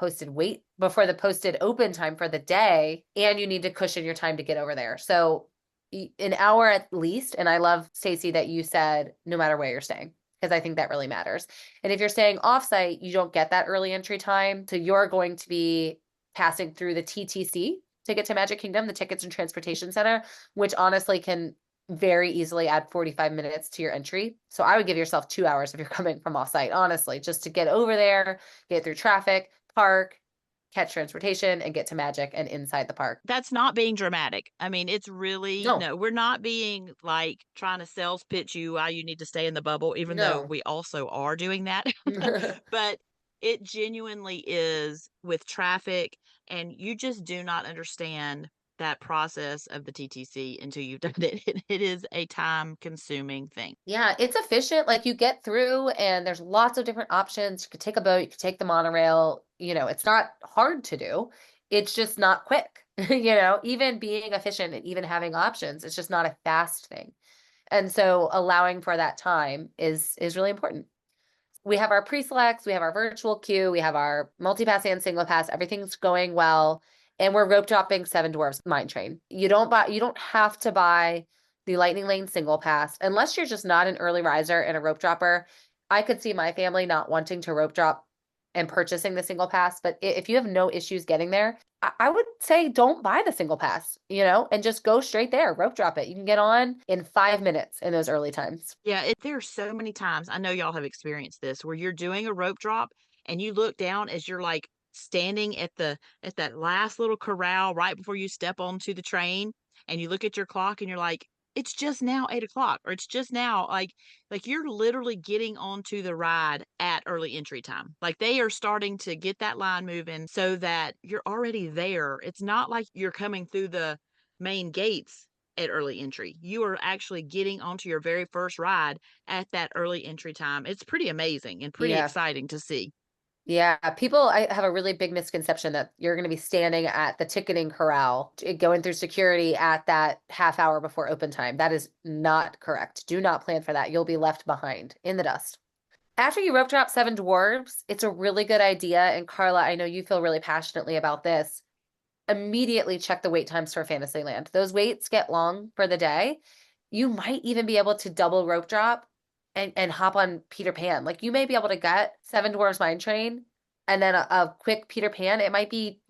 posted open time for the day. And you need to cushion your time to get over there. So an hour at least. And I love, Stacy, that you said no matter where you're staying, because I think that really matters. And if you're staying offsite, you don't get that early entry time. So you're going to be passing through the TTC, Ticket to Magic Kingdom, the Tickets and Transportation Center, which honestly can very easily add 45 minutes to your entry. So I would give yourself 2 hours if you're coming from offsite, honestly, just to get over there, get through traffic, park, catch transportation, and get to Magic and inside the park. That's not being dramatic. I mean, it's really, No. no, we're not being like trying to sales pitch you why you need to stay in the bubble, even though No. we also are doing that. But it genuinely is with traffic, and you just do not understand that process of the TTC until you've done it. It is a time consuming thing. Yeah, it's efficient. Like you get through and there's lots of different options. You could take a boat, you could take the monorail. It's not hard to do. It's just not quick. Even being efficient and even having options, it's just not a fast thing. And so allowing for that time is really important. We have our pre-selects, we have our virtual queue, we have our multi-pass and single pass. Everything's going well. And we're rope dropping Seven Dwarfs Mine Train. You don't have to buy the Lightning Lane single pass unless you're just not an early riser and a rope dropper. I could see my family not wanting to rope drop and purchasing the single pass, but if you have no issues getting there, I would say don't buy the single pass, and just go straight there, rope drop it. You can get on in 5 minutes in those early times. Yeah, there are so many times, I know y'all have experienced this, where you're doing a rope drop and you look down as you're like standing at that last little corral right before you step onto the train, and you look at your clock and you're like, it's just now 8 o'clock, or it's just now like you're literally getting onto the ride at early entry time. Like they are starting to get that line moving so that you're already there. It's not like you're coming through the main gates at early entry. You are actually getting onto your very first ride at that early entry time. It's pretty amazing and pretty Yeah. exciting to see. Yeah, I have a really big misconception that you're going to be standing at the ticketing corral, going through security at that half hour before open time. That is not correct. Do not plan for that. You'll be left behind in the dust. After you rope drop Seven Dwarves, it's a really good idea. And Karla, I know you feel really passionately about this. Immediately check the wait times for Fantasyland. Those waits get long for the day. You might even be able to double rope drop and hop on Peter Pan. Like you may be able to get Seven Dwarfs Mine Train and then a quick Peter Pan. It might be,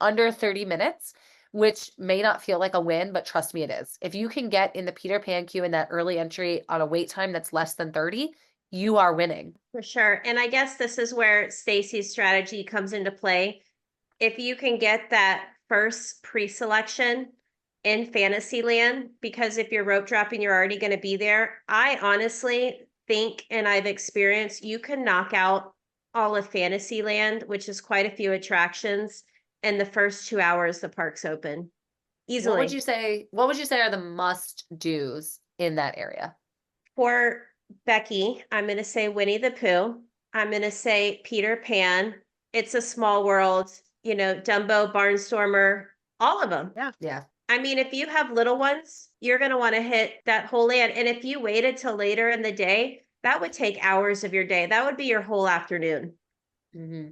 under 30 minutes, which may not feel like a win, but trust me, it is. If you can get in the Peter Pan queue in that early entry on a wait time that's less than 30, you are winning. For sure. And I guess this is where Stacy's strategy comes into play. If you can get that first pre-selection in Fantasyland, because if you're rope dropping, you're already going to be there. I honestly think, and I've experienced, you can knock out all of Fantasyland, which is quite a few attractions, in the first 2 hours the park's open. Easily. What would you say are the must-dos in that area? For Becky, I'm going to say Winnie the Pooh. I'm going to say Peter Pan. It's a Small World, Dumbo, Barnstormer, all of them. Yeah. Yeah. I mean, if you have little ones, you're going to want to hit that whole land. And if you waited till later in the day, that would take hours of your day. That would be your whole afternoon. Hmm.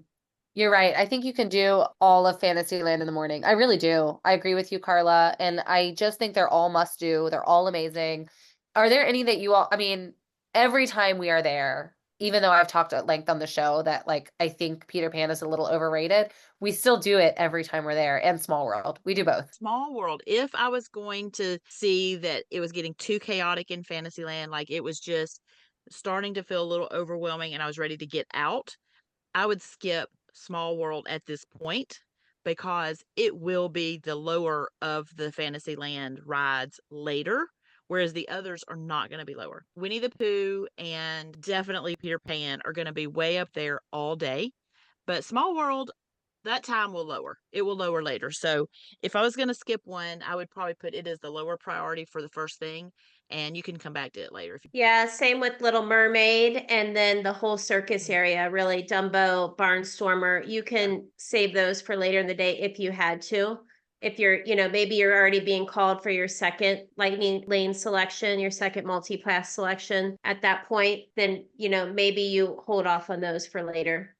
You're right. I think you can do all of Fantasyland in the morning. I really do. I agree with you, Karla. And I just think they're all must do. They're all amazing. Are there any that you all, I mean, every time we are there, even though I've talked at length on the show that like I think Peter Pan is a little overrated, we still do it every time we're there. And Small World. We do both. Small World. If I was going to see that it was getting too chaotic in Fantasyland, like it was just starting to feel a little overwhelming and I was ready to get out, I would skip Small World at this point because it will be the lower of the Fantasyland rides later, whereas the others are not going to be lower. Winnie the Pooh and definitely Peter Pan are going to be way up there all day. But Small World, that time will lower. It will lower later. So if I was going to skip one, I would probably put it as the lower priority for the first thing, and you can come back to it later. If you Yeah, same with Little Mermaid and then the whole circus area, really Dumbo, Barnstormer. You can save those for later in the day if you had to. If you're, maybe you're already being called for your second lightning lane selection, your second multi-pass selection at that point, then, maybe you hold off on those for later.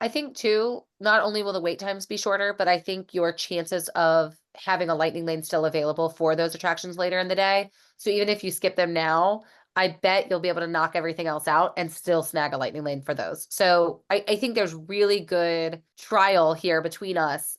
I think too, not only will the wait times be shorter, but I think your chances of having a lightning lane still available for those attractions later in the day. So even if you skip them now, I bet you'll be able to knock everything else out and still snag a lightning lane for those. So I think there's really good trial here between us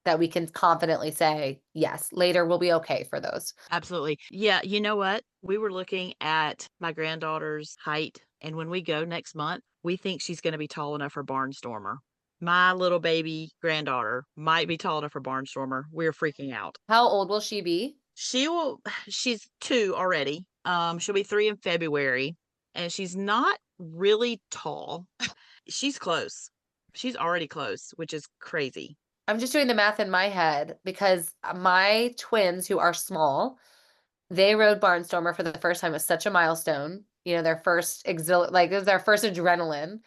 that we can confidently say, yes, later we'll be okay for those. Absolutely. Yeah, you know what? We were looking at my granddaughter's height, and when we go next month, we think she's going to be tall enough for Barnstormer. My little baby granddaughter might be tall enough for Barnstormer. We're freaking out. How old will she be? She's 2 already. She'll be 3 in February, and she's not really tall. She's close. She's already close, which is crazy. I'm just doing the math in my head because my twins, who are small, they rode Barnstormer for the first time. It was such a milestone. Their first like it was their first adrenaline.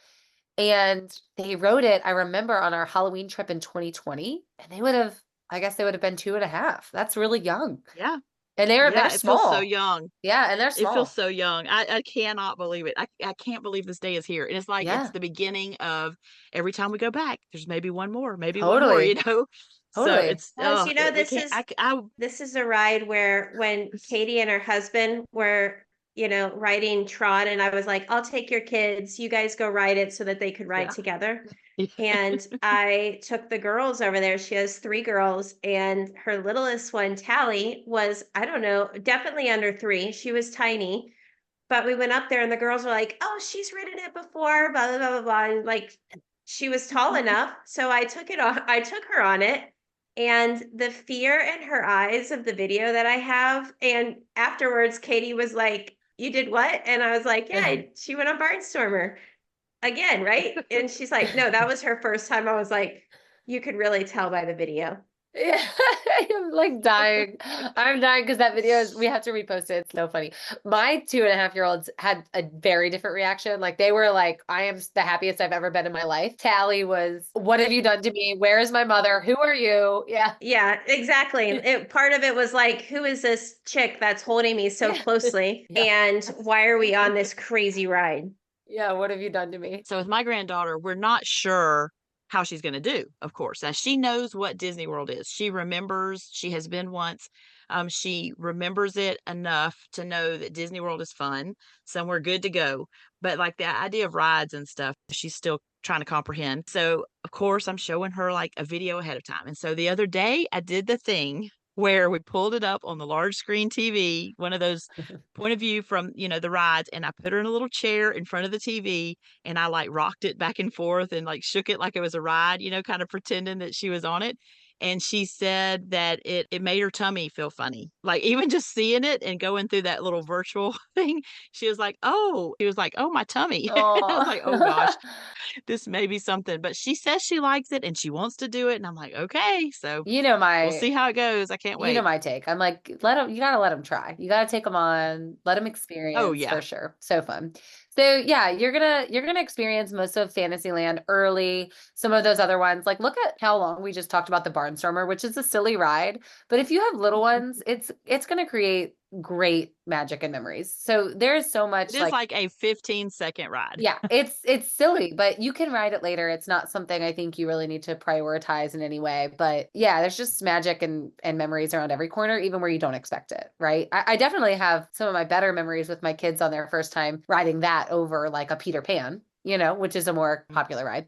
And they rode it, I remember, on our Halloween trip in 2020. And I guess they would have been 2.5. That's really young. Yeah. And they're Yeah, it feels small. so young. Yeah, and they're It small. feels so young. I cannot believe it. I can't believe this day is here. And it's like Yeah. it's the beginning of every time we go back, there's maybe one more, maybe one more, Totally. So Totally. it's Well, we can't. this is a ride where when Katie and her husband were, riding Tron, and I was like, I'll take your kids, you guys go ride it so that they could ride together. And I took the girls over there. She has 3 girls, and her littlest one, Tally, was, I don't know, definitely under 3. She was tiny. But we went up there and the girls were like, oh, she's ridden it before, blah, blah, blah, blah, blah. And like she was tall enough. So I took her on it. And the fear in her eyes of the video that I have. And afterwards, Katie was like, you did what? And I was like, yeah, she went on Barnstormer again, right? And she's like, no, that was her first time. I was like, you could really tell by the video. Yeah, I'm like dying. I'm dying because that video we have to repost it. It's so funny. My 2.5-year-olds had a very different reaction. Like they were like, I am the happiest I've ever been in my life. Tally was, what have you done to me? Where is my mother? Who are you? Yeah. Yeah, exactly. Part of it was like, who is this chick that's holding me so closely? And why are we on this crazy ride? Yeah, what have you done to me? So with my granddaughter, we're not sure how she's going to do, of course. Now, she knows what Disney World is. She remembers, she has been once. She remembers it enough to know that Disney World is fun. So we're good to go. But like the idea of rides and stuff, she's still trying to comprehend. So, of course, I'm showing her like a video ahead of time. And so the other day, I did the thing where we pulled it up on the large screen TV, one of those point of view from, the rides. And I put her in a little chair in front of the TV and I like rocked it back and forth and like shook it like it was a ride, kind of pretending that she was on it. And she said that it made her tummy feel funny. Like even just seeing it and going through that little virtual thing, she was like, oh, my tummy. I was like, oh gosh, this may be something. But she says she likes it and she wants to do it. And I'm like, okay, so we'll see how it goes. I can't wait. You know my take. I'm like, you gotta let them try. You gotta take them on, let them experience. Oh, yeah. For sure. So fun. So yeah, you're gonna experience most of Fantasyland early. Some of those other ones, like look at how long we just talked about the Barnstormer, which is a silly ride. But if you have little ones, it's gonna create great magic and memories. So there's so It much is like like a 15-second ride. yeah, it's silly, but you can ride it later. It's not something I think you really need to prioritize in any way. But yeah, there's just magic and memories around every corner, even where you don't expect it, right? I definitely have some of my better memories with my kids on their first time riding that over like a Peter Pan, which is a more popular ride.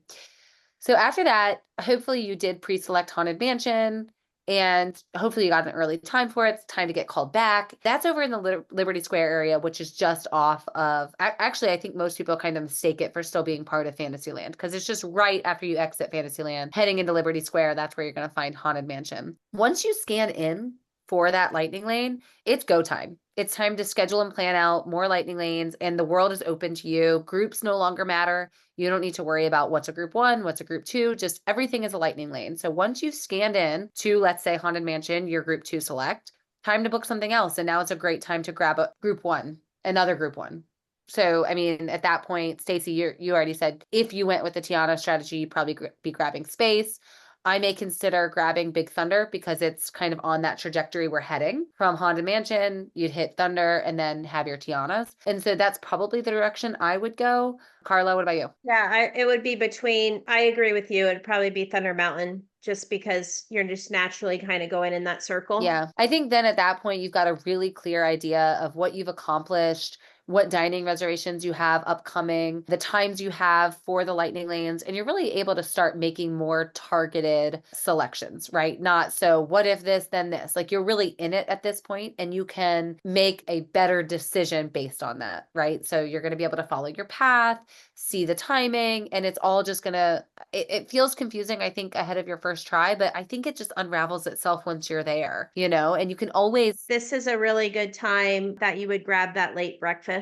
So after that, hopefully you did pre-select Haunted Mansion and hopefully you got an early time for it. It's time to get called back. That's over in the Liberty Square area, which is just off of, actually, I think most people kind of mistake it for still being part of Fantasyland because it's just right after you exit Fantasyland, heading into Liberty Square. That's where you're going to find Haunted Mansion. Once you scan in for that lightning lane, it's go time. It's time to schedule and plan out more lightning lanes, and the world is open to you. Groups no longer matter. You don't need to worry about what's a group 1, what's a group 2, just everything is a lightning lane. So once you've scanned in to, let's say, Haunted Mansion, your group 2 select, time to book something else. And now it's a great time to grab a group 1, another group 1. So, I mean, at that point, Stacy, you already said if you went with the Tiana strategy, you'd probably be grabbing space. I may consider grabbing Big Thunder because it's kind of on that trajectory we're heading from Haunted Mansion. You'd hit Thunder and then have your Tianas. And so that's probably the direction I would go. Karla, what about you? Yeah, it would be between, I agree with you. It'd probably be Thunder Mountain just because you're just naturally kind of going in that circle. Yeah. I think then at that point, you've got a really clear idea of what you've accomplished, what dining reservations you have upcoming, the times you have for the lightning lanes, and you're really able to start making more targeted selections, right? Not so what if this, then this. Like you're really in it at this point and you can make a better decision based on that, right? So you're going to be able to follow your path, see the timing, and it's all just going to, it feels confusing, I think, ahead of your first try, but I think it just unravels itself once you're there, and you can always. This is a really good time that you would grab that late breakfast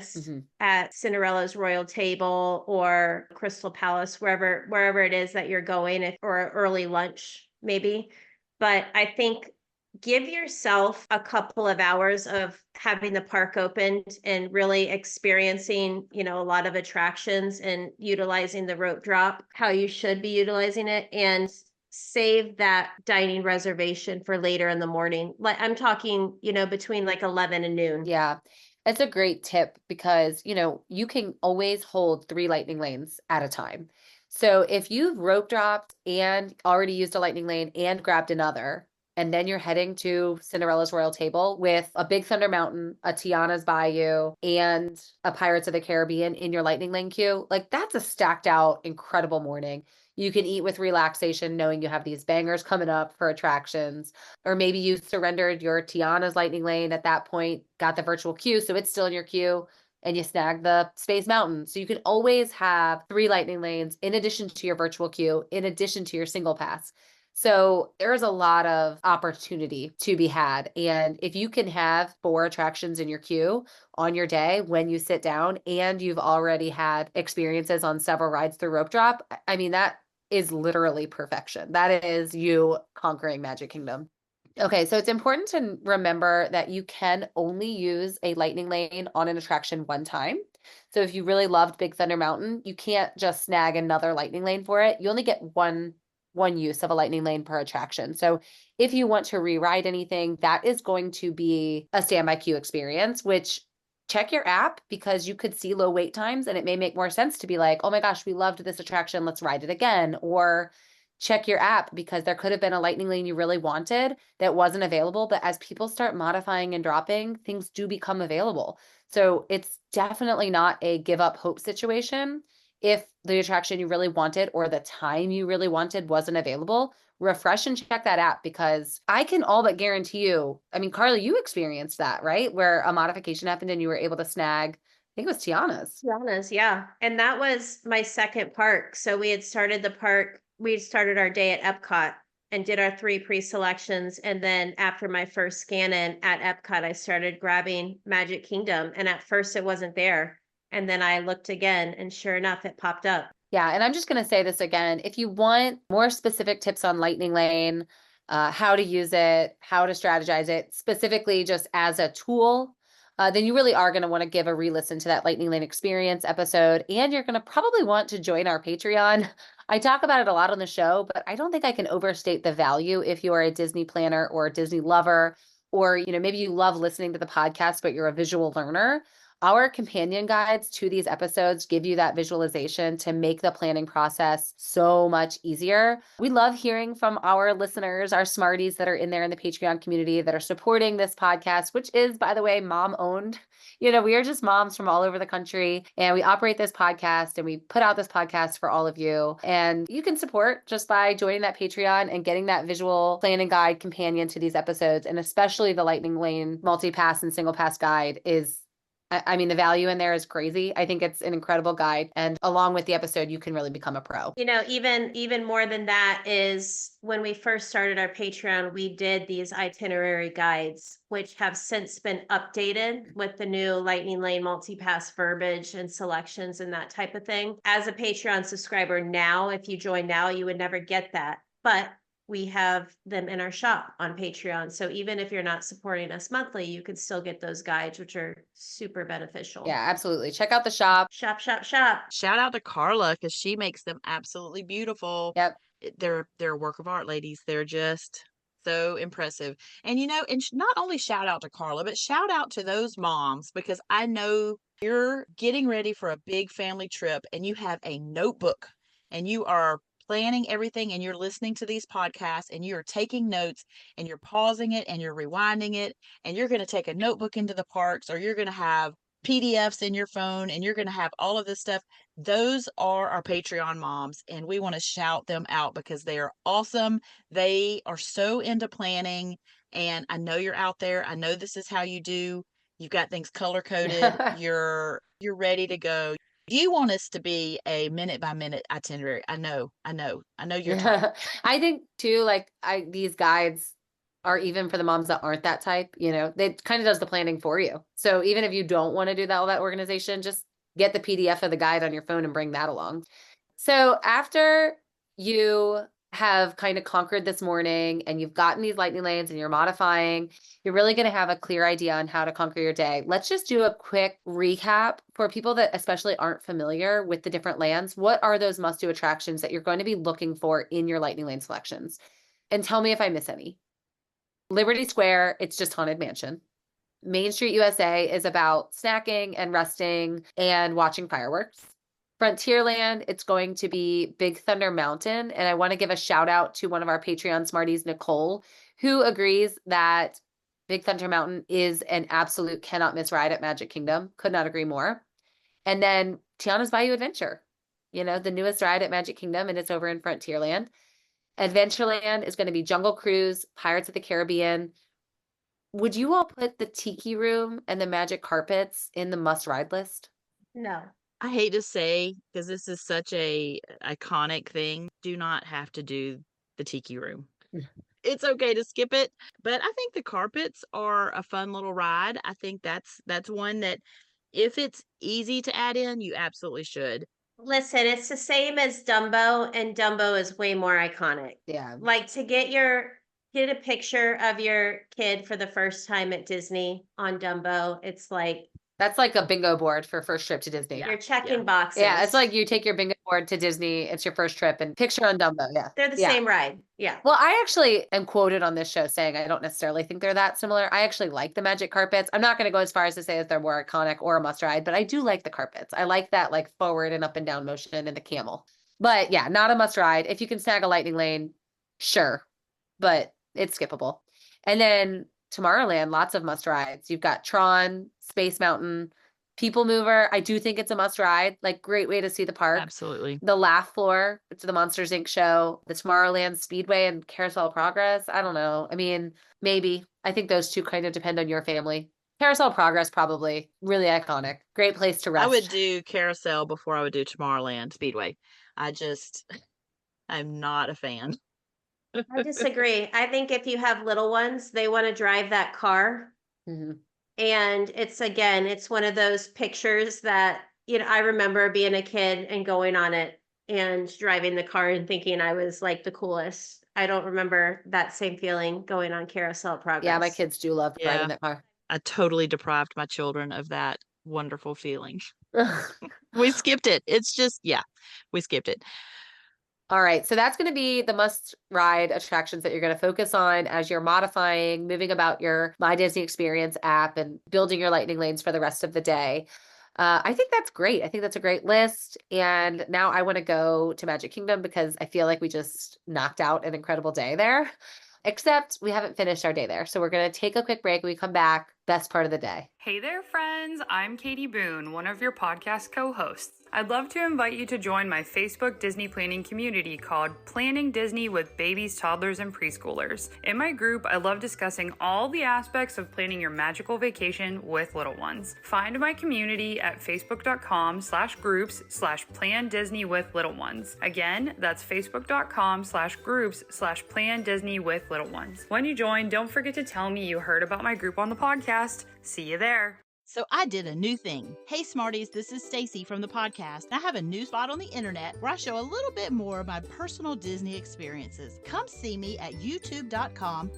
at Cinderella's Royal Table or Crystal Palace, wherever it is that you're going, or early lunch maybe. But I think give yourself a couple of hours of having the park opened and really experiencing, a lot of attractions and utilizing the rope drop, how you should be utilizing it, and save that dining reservation for later in the morning. Like I'm talking, between like 11 and noon. Yeah. That's a great tip because, you can always hold 3 lightning lanes at a time. So if you've rope dropped and already used a lightning lane and grabbed another, and then you're heading to Cinderella's Royal Table with a Big Thunder Mountain, a Tiana's Bayou, and a Pirates of the Caribbean in your lightning lane queue, like that's a stacked out, incredible morning. You can eat with relaxation, knowing you have these bangers coming up for attractions. Or maybe you surrendered your Tiana's lightning lane at that point, got the virtual queue, so it's still in your queue, and you snag the Space Mountain. So you can always have 3 lightning lanes in addition to your virtual queue, in addition to your single pass. So there's a lot of opportunity to be had. And if you can have 4 attractions in your queue on your day when you sit down and you've already had experiences on several rides through rope drop, I mean, that is literally perfection. That is you conquering Magic Kingdom. Okay, so it's important to remember that you can only use a lightning lane on an attraction one time. So if you really loved Big Thunder Mountain, you can't just snag another lightning lane for it. You only get one use of a lightning lane per attraction. So if you want to rewrite anything, that is going to be a standby queue experience, which check your app because you could see low wait times and it may make more sense to be like, oh my gosh, we loved this attraction, let's ride it again. Or check your app because there could have been a lightning lane you really wanted that wasn't available. But as people start modifying and dropping, things do become available. So it's definitely not a give up hope situation. If the attraction you really wanted or the time you really wanted wasn't available, refresh and check that app because I can all but guarantee you, I mean, Karla, you experienced that, right? Where a modification happened and you were able to snag, I think it was Tiana's. Tiana's, yeah. And that was my second park. So we had started our day at Epcot and did our 3 pre-selections. And then after my first scan in at Epcot, I started grabbing Magic Kingdom. And at first it wasn't there. And then I looked again and sure enough, it popped up. Yeah. And I'm just going to say this again. If you want more specific tips on Lightning Lane, how to use it, how to strategize it, specifically just as a tool, then you really are going to want to give a re-listen to that Lightning Lane Experience episode. And you're going to probably want to join our Patreon. I talk about it a lot on the show, but I don't think I can overstate the value if you are a Disney planner or a Disney lover, or, maybe you love listening to the podcast, but you're a visual learner. Our companion guides to these episodes give you that visualization to make the planning process so much easier. We love hearing from our listeners, our smarties that are in there in the Patreon community that are supporting this podcast, which is, by the way, mom owned. We are just moms from all over the country, and we operate this podcast and we put out this podcast for all of you. And you can support just by joining that Patreon and getting that visual planning guide companion to these episodes. And especially the Lightning Lane multi-pass and single pass guide is, I mean, the value in there is crazy. I think it's an incredible guide. And along with the episode, you can really become a pro. Even more than that is when we first started our Patreon, we did these itinerary guides, which have since been updated with the new Lightning Lane multi-pass verbiage and selections and that type of thing. As a Patreon subscriber now, if you join now, you would never get that. But we have them in our shop on Patreon. So even if you're not supporting us monthly, you can still get those guides, which are super beneficial. Yeah, absolutely. Check out the shop. Shop. Shout out to Karla because she makes them absolutely beautiful. Yep. They're a work of art, ladies. They're just so impressive. And not only shout out to Karla, but shout out to those moms, because I know you're getting ready for a big family trip and you have a notebook and you are planning everything and you're listening to these podcasts and you're taking notes and you're pausing it and you're rewinding it, and you're going to take a notebook into the parks, or you're going to have PDFs in your phone and you're going to have all of this stuff. Those are our Patreon moms, and we want to shout them out because they are awesome. They are so into planning, and I know you're out there. I know this is how you do. You've got things color coded. You're ready to go. You want us to be a minute by minute itinerary. I know you're type. I think too, these guides are even for the moms that aren't that type, they kind of does the planning for you. So even if you don't want to do all that organization, just get the PDF of the guide on your phone and bring that along. So after you have kind of conquered this morning and you've gotten these lightning lanes and you're modifying, you're really going to have a clear idea on how to conquer your day. Let's just do a quick recap for people that especially aren't familiar with the different lands. What are those must-do attractions that you're going to be looking for in your lightning lane selections? And tell me if I miss any. Liberty Square, it's just Haunted Mansion. Main Street USA is about snacking and resting and watching fireworks. Frontierland, it's going to be Big Thunder Mountain. And I want to give a shout out to one of our Patreon smarties, Nicole, who agrees that Big Thunder Mountain is an absolute cannot miss ride at Magic Kingdom. Could not agree more. And then Tiana's Bayou Adventure, the newest ride at Magic Kingdom, and it's over in Frontierland. Adventureland is going to be Jungle Cruise, Pirates of the Caribbean. Would you all put the Tiki Room and the Magic Carpets in the must-ride list? No. I hate to say, because this is such a iconic thing, do not have to do the Tiki Room. It's okay to skip it, but I think the carpets are a fun little ride. I think that's one that if it's easy to add in, you absolutely should. Listen, it's the same as Dumbo, and Dumbo is way more iconic. Yeah. Like to get a picture of your kid for the first time at Disney on Dumbo, it's like that's like a bingo board for first trip to Disney. You're checking boxes. Yeah, it's like you take your bingo board to Disney. It's your first trip and picture on Dumbo. Yeah. They're the same ride. Yeah. Well, I actually am quoted on this show saying I don't necessarily think they're that similar. I actually like the Magic Carpets. I'm not going to go as far as to say that they're more iconic or a must ride, but I do like the carpets. I like that forward and up and down motion and the camel. But yeah, not a must ride. If you can snag a lightning lane, sure, but it's skippable. And then Tomorrowland, lots of must rides. You've got Tron, Space Mountain, People Mover. I do think it's a must ride, great way to see the park. Absolutely. The Laugh Floor, it's the Monsters Inc. show, the Tomorrowland Speedway and Carousel of Progress. I don't know. I mean, maybe. I think those two kind of depend on your family. Carousel of Progress, probably. Really iconic. Great place to rest. I would do Carousel before I would do Tomorrowland Speedway. I'm not a fan. I disagree. I think if you have little ones, they want to drive that car. Mm-hmm. And it's one of those pictures that, I remember being a kid and going on it and driving the car and thinking I was the coolest. I don't remember that same feeling going on Carousel of Progress. Yeah, my kids do love driving that car. I totally deprived my children of that wonderful feeling. We skipped it. It's just, yeah, we skipped it. All right. So that's going to be the must ride attractions that you're going to focus on as you're modifying, moving about your My Disney Experience app and building your lightning lanes for the rest of the day. I think that's great. I think that's a great list. And now I want to go to Magic Kingdom because I feel like we just knocked out an incredible day there, except we haven't finished our day there. So we're going to take a quick break. When we come back, best part of the day. Hey there, friends. I'm Katie Boone, one of your podcast co-hosts. I'd love to invite you to join my Facebook Disney planning community called Planning Disney with Babies, Toddlers, and Preschoolers. In my group, I love discussing all the aspects of planning your magical vacation with little ones. Find my community at facebook.com/groups/plan Disney with little ones. Again, that's facebook.com/groups/plan Disney with little ones. When you join, don't forget to tell me you heard about my group on the podcast. See you there. So I did a new thing. Hey Smarties, this is Stacy from the podcast. I have a new spot on the internet where I show a little bit more of my personal Disney experiences. Come see me at youtube.com/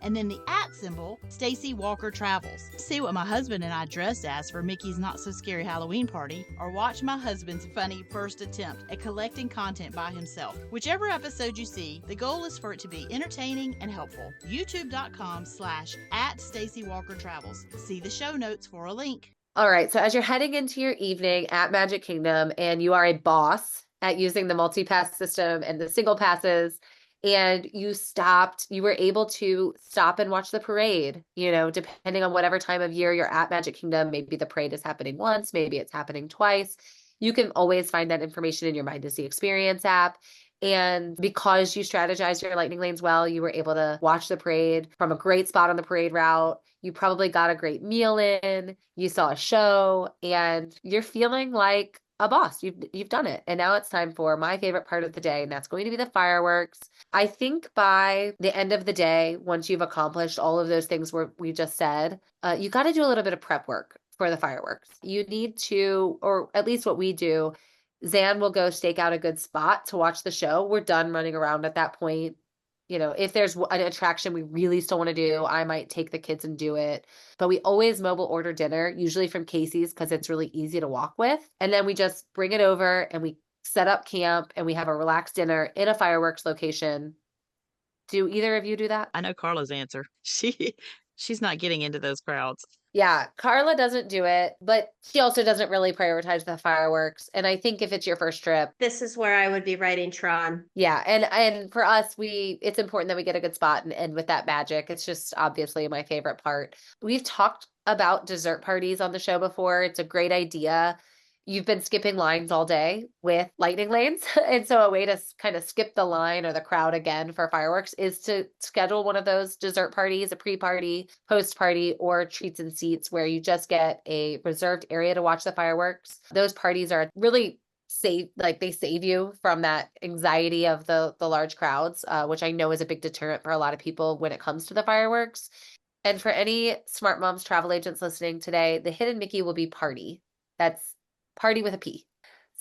and then the @ Stacy Walker Travels. See what my husband and I dressed as for Mickey's Not So Scary Halloween party, or watch my husband's funny first attempt at collecting content by himself. Whichever episode you see, the goal is for it to be entertaining and helpful. youtube.com/ @Stacy Walker Travels. See the show notes for a link. All right. So as you're heading into your evening at Magic Kingdom and you are a boss at using the multi-pass system and the single passes, and you were able to stop and watch the parade, depending on whatever time of year you're at Magic Kingdom, maybe the parade is happening once, maybe it's happening twice. You can always find that information in your My Disney Experience app. And because you strategized your lightning lanes well, you were able to watch the parade from a great spot on the parade route. You probably got a great meal in, you saw a show, and you're feeling like a boss. You've done it. And now it's time for my favorite part of the day, and that's going to be the fireworks. I think by the end of the day, once you've accomplished all of those things we just said, you got to do a little bit of prep work for the fireworks. You need to, or at least what we do, Zan will go stake out a good spot to watch the show. We're done running around at that point. If there's an attraction we really still want to do, I might take the kids and do it. But we always mobile order dinner, usually from Casey's because it's really easy to walk with. And then we just bring it over and we set up camp and we have a relaxed dinner in a fireworks location. Do either of you do that? I know Karla's answer. She's not getting into those crowds. Yeah, Karla doesn't do it, but she also doesn't really prioritize the fireworks. And I think if it's your first trip, This is where I would be writing Tron. yeah, and for us, it's important that we get a good spot and end with that magic. It's just obviously my favorite part. We've talked about dessert parties on the show before. It's a great idea. You've been skipping lines all day with lightning lanes. And so a way to kind of skip the line or the crowd again for fireworks is to schedule one of those dessert parties, a pre-party, post-party, or treats and seats where you just get a reserved area to watch the fireworks. Those parties are really they save you from that anxiety of the large crowds, which I know is a big deterrent for a lot of people when it comes to the fireworks. And for any Smart Moms travel agents listening today, the hidden Mickey will be party. That's party with a P.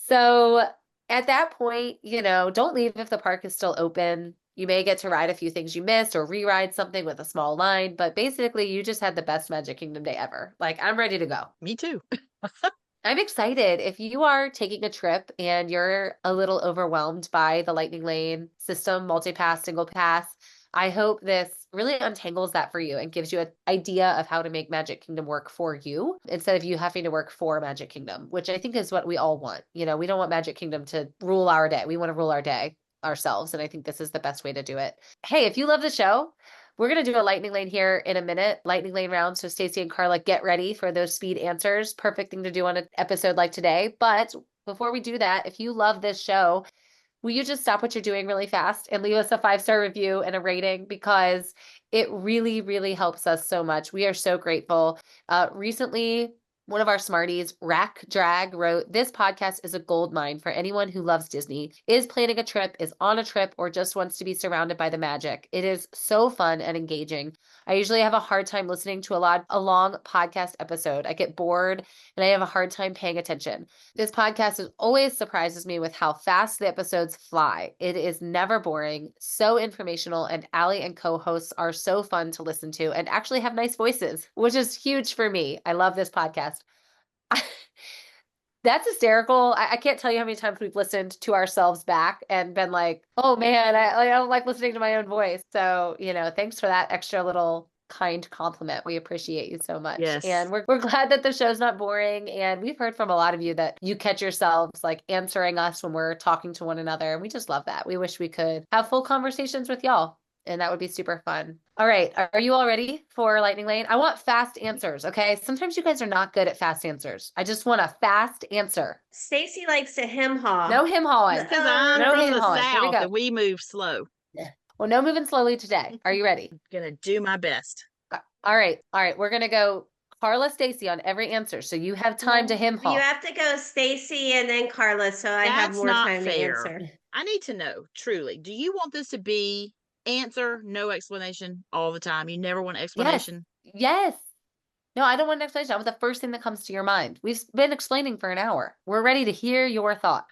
So at that point, don't leave if the park is still open. You may get to ride a few things you missed or re-ride something with a small line, but basically you just had the best Magic Kingdom day ever. Like, I'm ready to go. Me too. I'm excited. If you are taking a trip and you're a little overwhelmed by the lightning lane system, multi-pass, single pass, I hope this really untangles that for you and gives you an idea of how to make Magic Kingdom work for you instead of you having to work for Magic Kingdom, which I think is what we all want. We don't want Magic Kingdom to rule our day. We want to rule our day ourselves. And I think this is the best way to do it. Hey, if you love the show, we're going to do a lightning lane here in a minute, lightning lane round. So Stacy and Karla, get ready for those speed answers. Perfect thing to do on an episode like today. But before we do that, if you love this show, will you just stop what you're doing really fast and leave us a 5-star review and a rating, because it really, really helps us so much. We are so grateful. Recently, One of our smarties, Rack Drag, wrote, "This podcast is a gold mine for anyone who loves Disney, is planning a trip, is on a trip, or just wants to be surrounded by the magic. It is so fun and engaging. I usually have a hard time listening to a long podcast episode. I get bored and I have a hard time paying attention. This podcast always surprises me with how fast the episodes fly. It is never boring, so informational, and Allie and co-hosts are so fun to listen to and actually have nice voices, which is huge for me. I love this podcast." That's hysterical. I can't tell you how many times we've listened to ourselves back and been like, oh man, I don't like listening to my own voice. So, thanks for that extra little kind compliment. We appreciate you so much. Yes. And we're glad that the show's not boring. And we've heard from a lot of you that you catch yourselves like answering us when we're talking to one another. And we just love that. We wish we could have full conversations with y'all. And that would be super fun. All right. Are you all ready for Lightning Lane? I want fast answers. Okay. Sometimes you guys are not good at fast answers. I just want a fast answer. Stacy likes to hem haw. No him hawing. Because I'm No from him the hawing. Here we South go. and we move slow. Well, no moving slowly today. Are you ready? Gonna do my best. All right. All right. We're going to go Karla, Stacy on every answer. So you have time to him haw. You have to go Stacy and then Karla, so I have That's more not time to fair. answer. I need to know, truly, do you want this to be answer, no explanation all the time? You never want explanation? Yes. No, I don't want an explanation. I want the first thing that comes to your mind. We've been explaining for an hour. We're ready to hear your thought.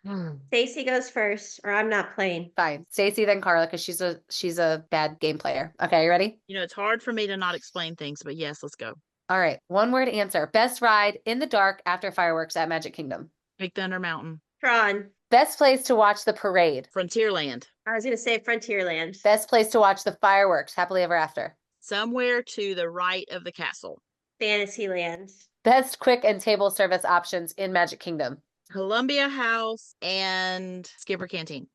Stacy goes first, or I'm not playing. Fine. Stacy, then Karla, because she's a bad game player. Okay, you ready? It's hard for me to not explain things, but yes, let's go. All right. One word answer. Best ride in the dark after fireworks at Magic Kingdom. Big Thunder Mountain. Tron. Best place to watch the parade. Frontierland. I was going to say Frontierland. Best place to watch the fireworks. Happily Ever After. Somewhere to the right of the castle. Fantasyland. Best quick and table service options in Magic Kingdom. Columbia House and Skipper Canteen.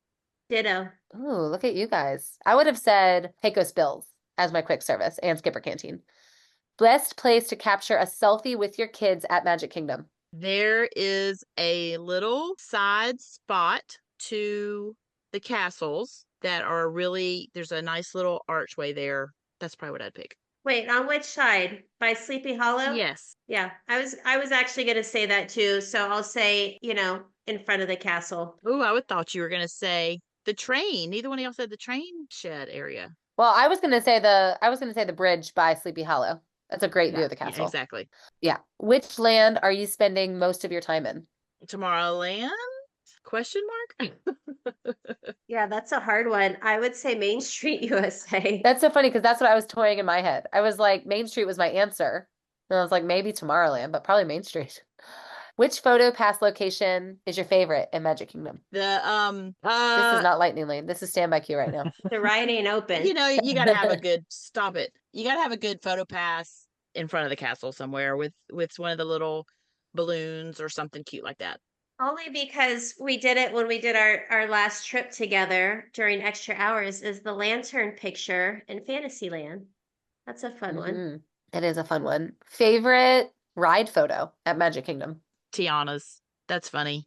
Ditto. Ooh, look at you guys. I would have said Pecos Bills as my quick service and Skipper Canteen. Best place to capture a selfie with your kids at Magic Kingdom. There is a little side spot to the castles that are there's a nice little archway there. That's probably what I'd pick. Wait, on which side? By Sleepy Hollow? Yes. Yeah, I was actually going to say that too. So I'll say, in front of the castle. Ooh, I would thought you were going to say the train. Neither one of y'all said the train shed area. Well, I was gonna say the bridge by Sleepy Hollow. That's a great view of the castle. Yeah, exactly. Yeah. Which land are you spending most of your time in? Tomorrowland? Question mark? Yeah, that's a hard one. I would say Main Street, USA. That's so funny because that's what I was toying in my head. I was like, Main Street was my answer. And I was like, maybe Tomorrowland, but probably Main Street. Which photo pass location is your favorite in Magic Kingdom? This This is not Lightning Lane. This is standby queue right now. The ride ain't open. you got to have a good stop it. You got to have a good photo pass in front of the castle somewhere with one of the little balloons or something cute like that. Only because we did it when we did our last trip together during extra hours is the lantern picture in Fantasyland. That's a fun one. It is a fun one. Favorite ride photo at Magic Kingdom? Tiana's. That's funny.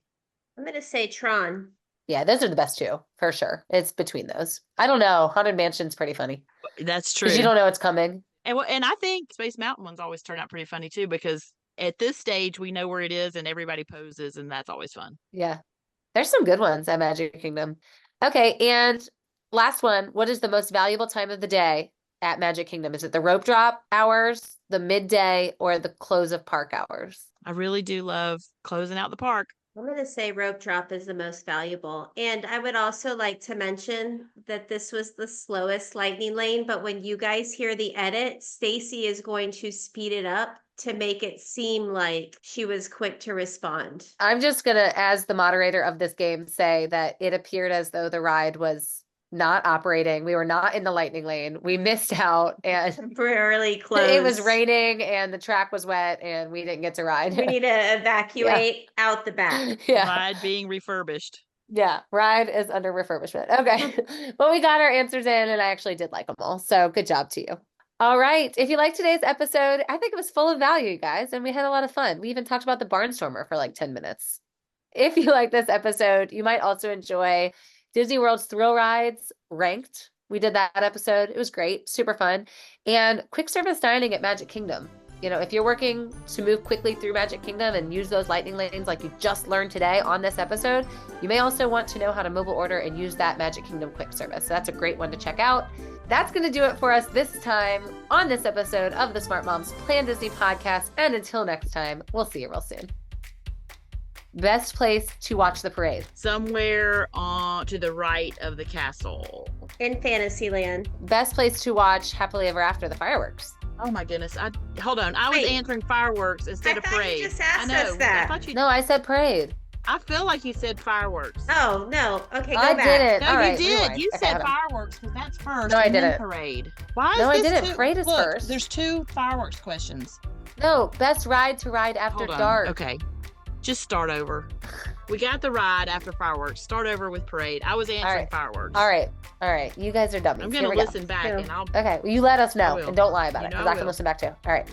I'm going to say Tron. Yeah, those are the best two, for sure. It's between those. I don't know. Haunted Mansion's pretty funny. That's true. Because you don't know it's coming. And I think Space Mountain ones always turn out pretty funny too, because at this stage we know where it is and everybody poses, and that's always fun. Yeah. There's some good ones at Magic Kingdom. Okay, and last one. What is the most valuable time of the day at Magic Kingdom? Is it the rope drop hours, the midday, or the close of park hours? I really do love closing out the park. I'm going to say rope drop is the most valuable. And I would also like to mention that this was the slowest Lightning Lane, but when you guys hear the edit, Stacy is going to speed it up to make it seem like she was quick to respond. I'm just going to, as the moderator of this game, say that it appeared as though the ride was not operating. We were not in the Lightning Lane. We missed out and Temporarily closed. it was raining and the track was wet and we didn't get to ride. We need to evacuate out the back. Yeah. Ride being refurbished. Yeah. Ride is under refurbishment. Okay. But we got our answers in and I actually did like them all. So good job to you. All right. If you liked today's episode, I think it was full of value, you guys, and we had a lot of fun. We even talked about the Barnstormer for like 10 minutes. If you like this episode, you might also enjoy Disney World's Thrill Rides Ranked. We did that episode. It was great, super fun. And quick service dining at Magic Kingdom. if you're working to move quickly through Magic Kingdom and use those lightning lanes like you just learned today on this episode, you may also want to know how to mobile order and use that Magic Kingdom quick service. So that's a great one to check out. That's going to do it for us this time on this episode of the Smart Moms Plan Disney podcast. And until next time, we'll see you real soon. Best place to watch the parade? Somewhere to the right of the castle. In Fantasyland. Best place to watch Happily Ever After, the fireworks? Oh my goodness! Hold on. I was answering fireworks instead of parade. You just asked I know. us that. I thought you. No, I said parade. I feel like you said fireworks. Oh no. Okay, go I back. didn't. No, All you right, did. rewind. You Okay, said hold on. fireworks because that's first. No, I and then didn't. Parade. Why is No, I this didn't. two? Parade is Look, first. There's 2 fireworks questions. No, best ride to ride after Hold on. dark. Okay, just start over. We got the ride after fireworks. Start over with parade. I was answering right. fireworks. All right. You guys are dummies. I'm Here gonna we go. listen back, and I'll. Okay, well, you let us know will. and don't lie about You it know because I I can will. listen back too. All right.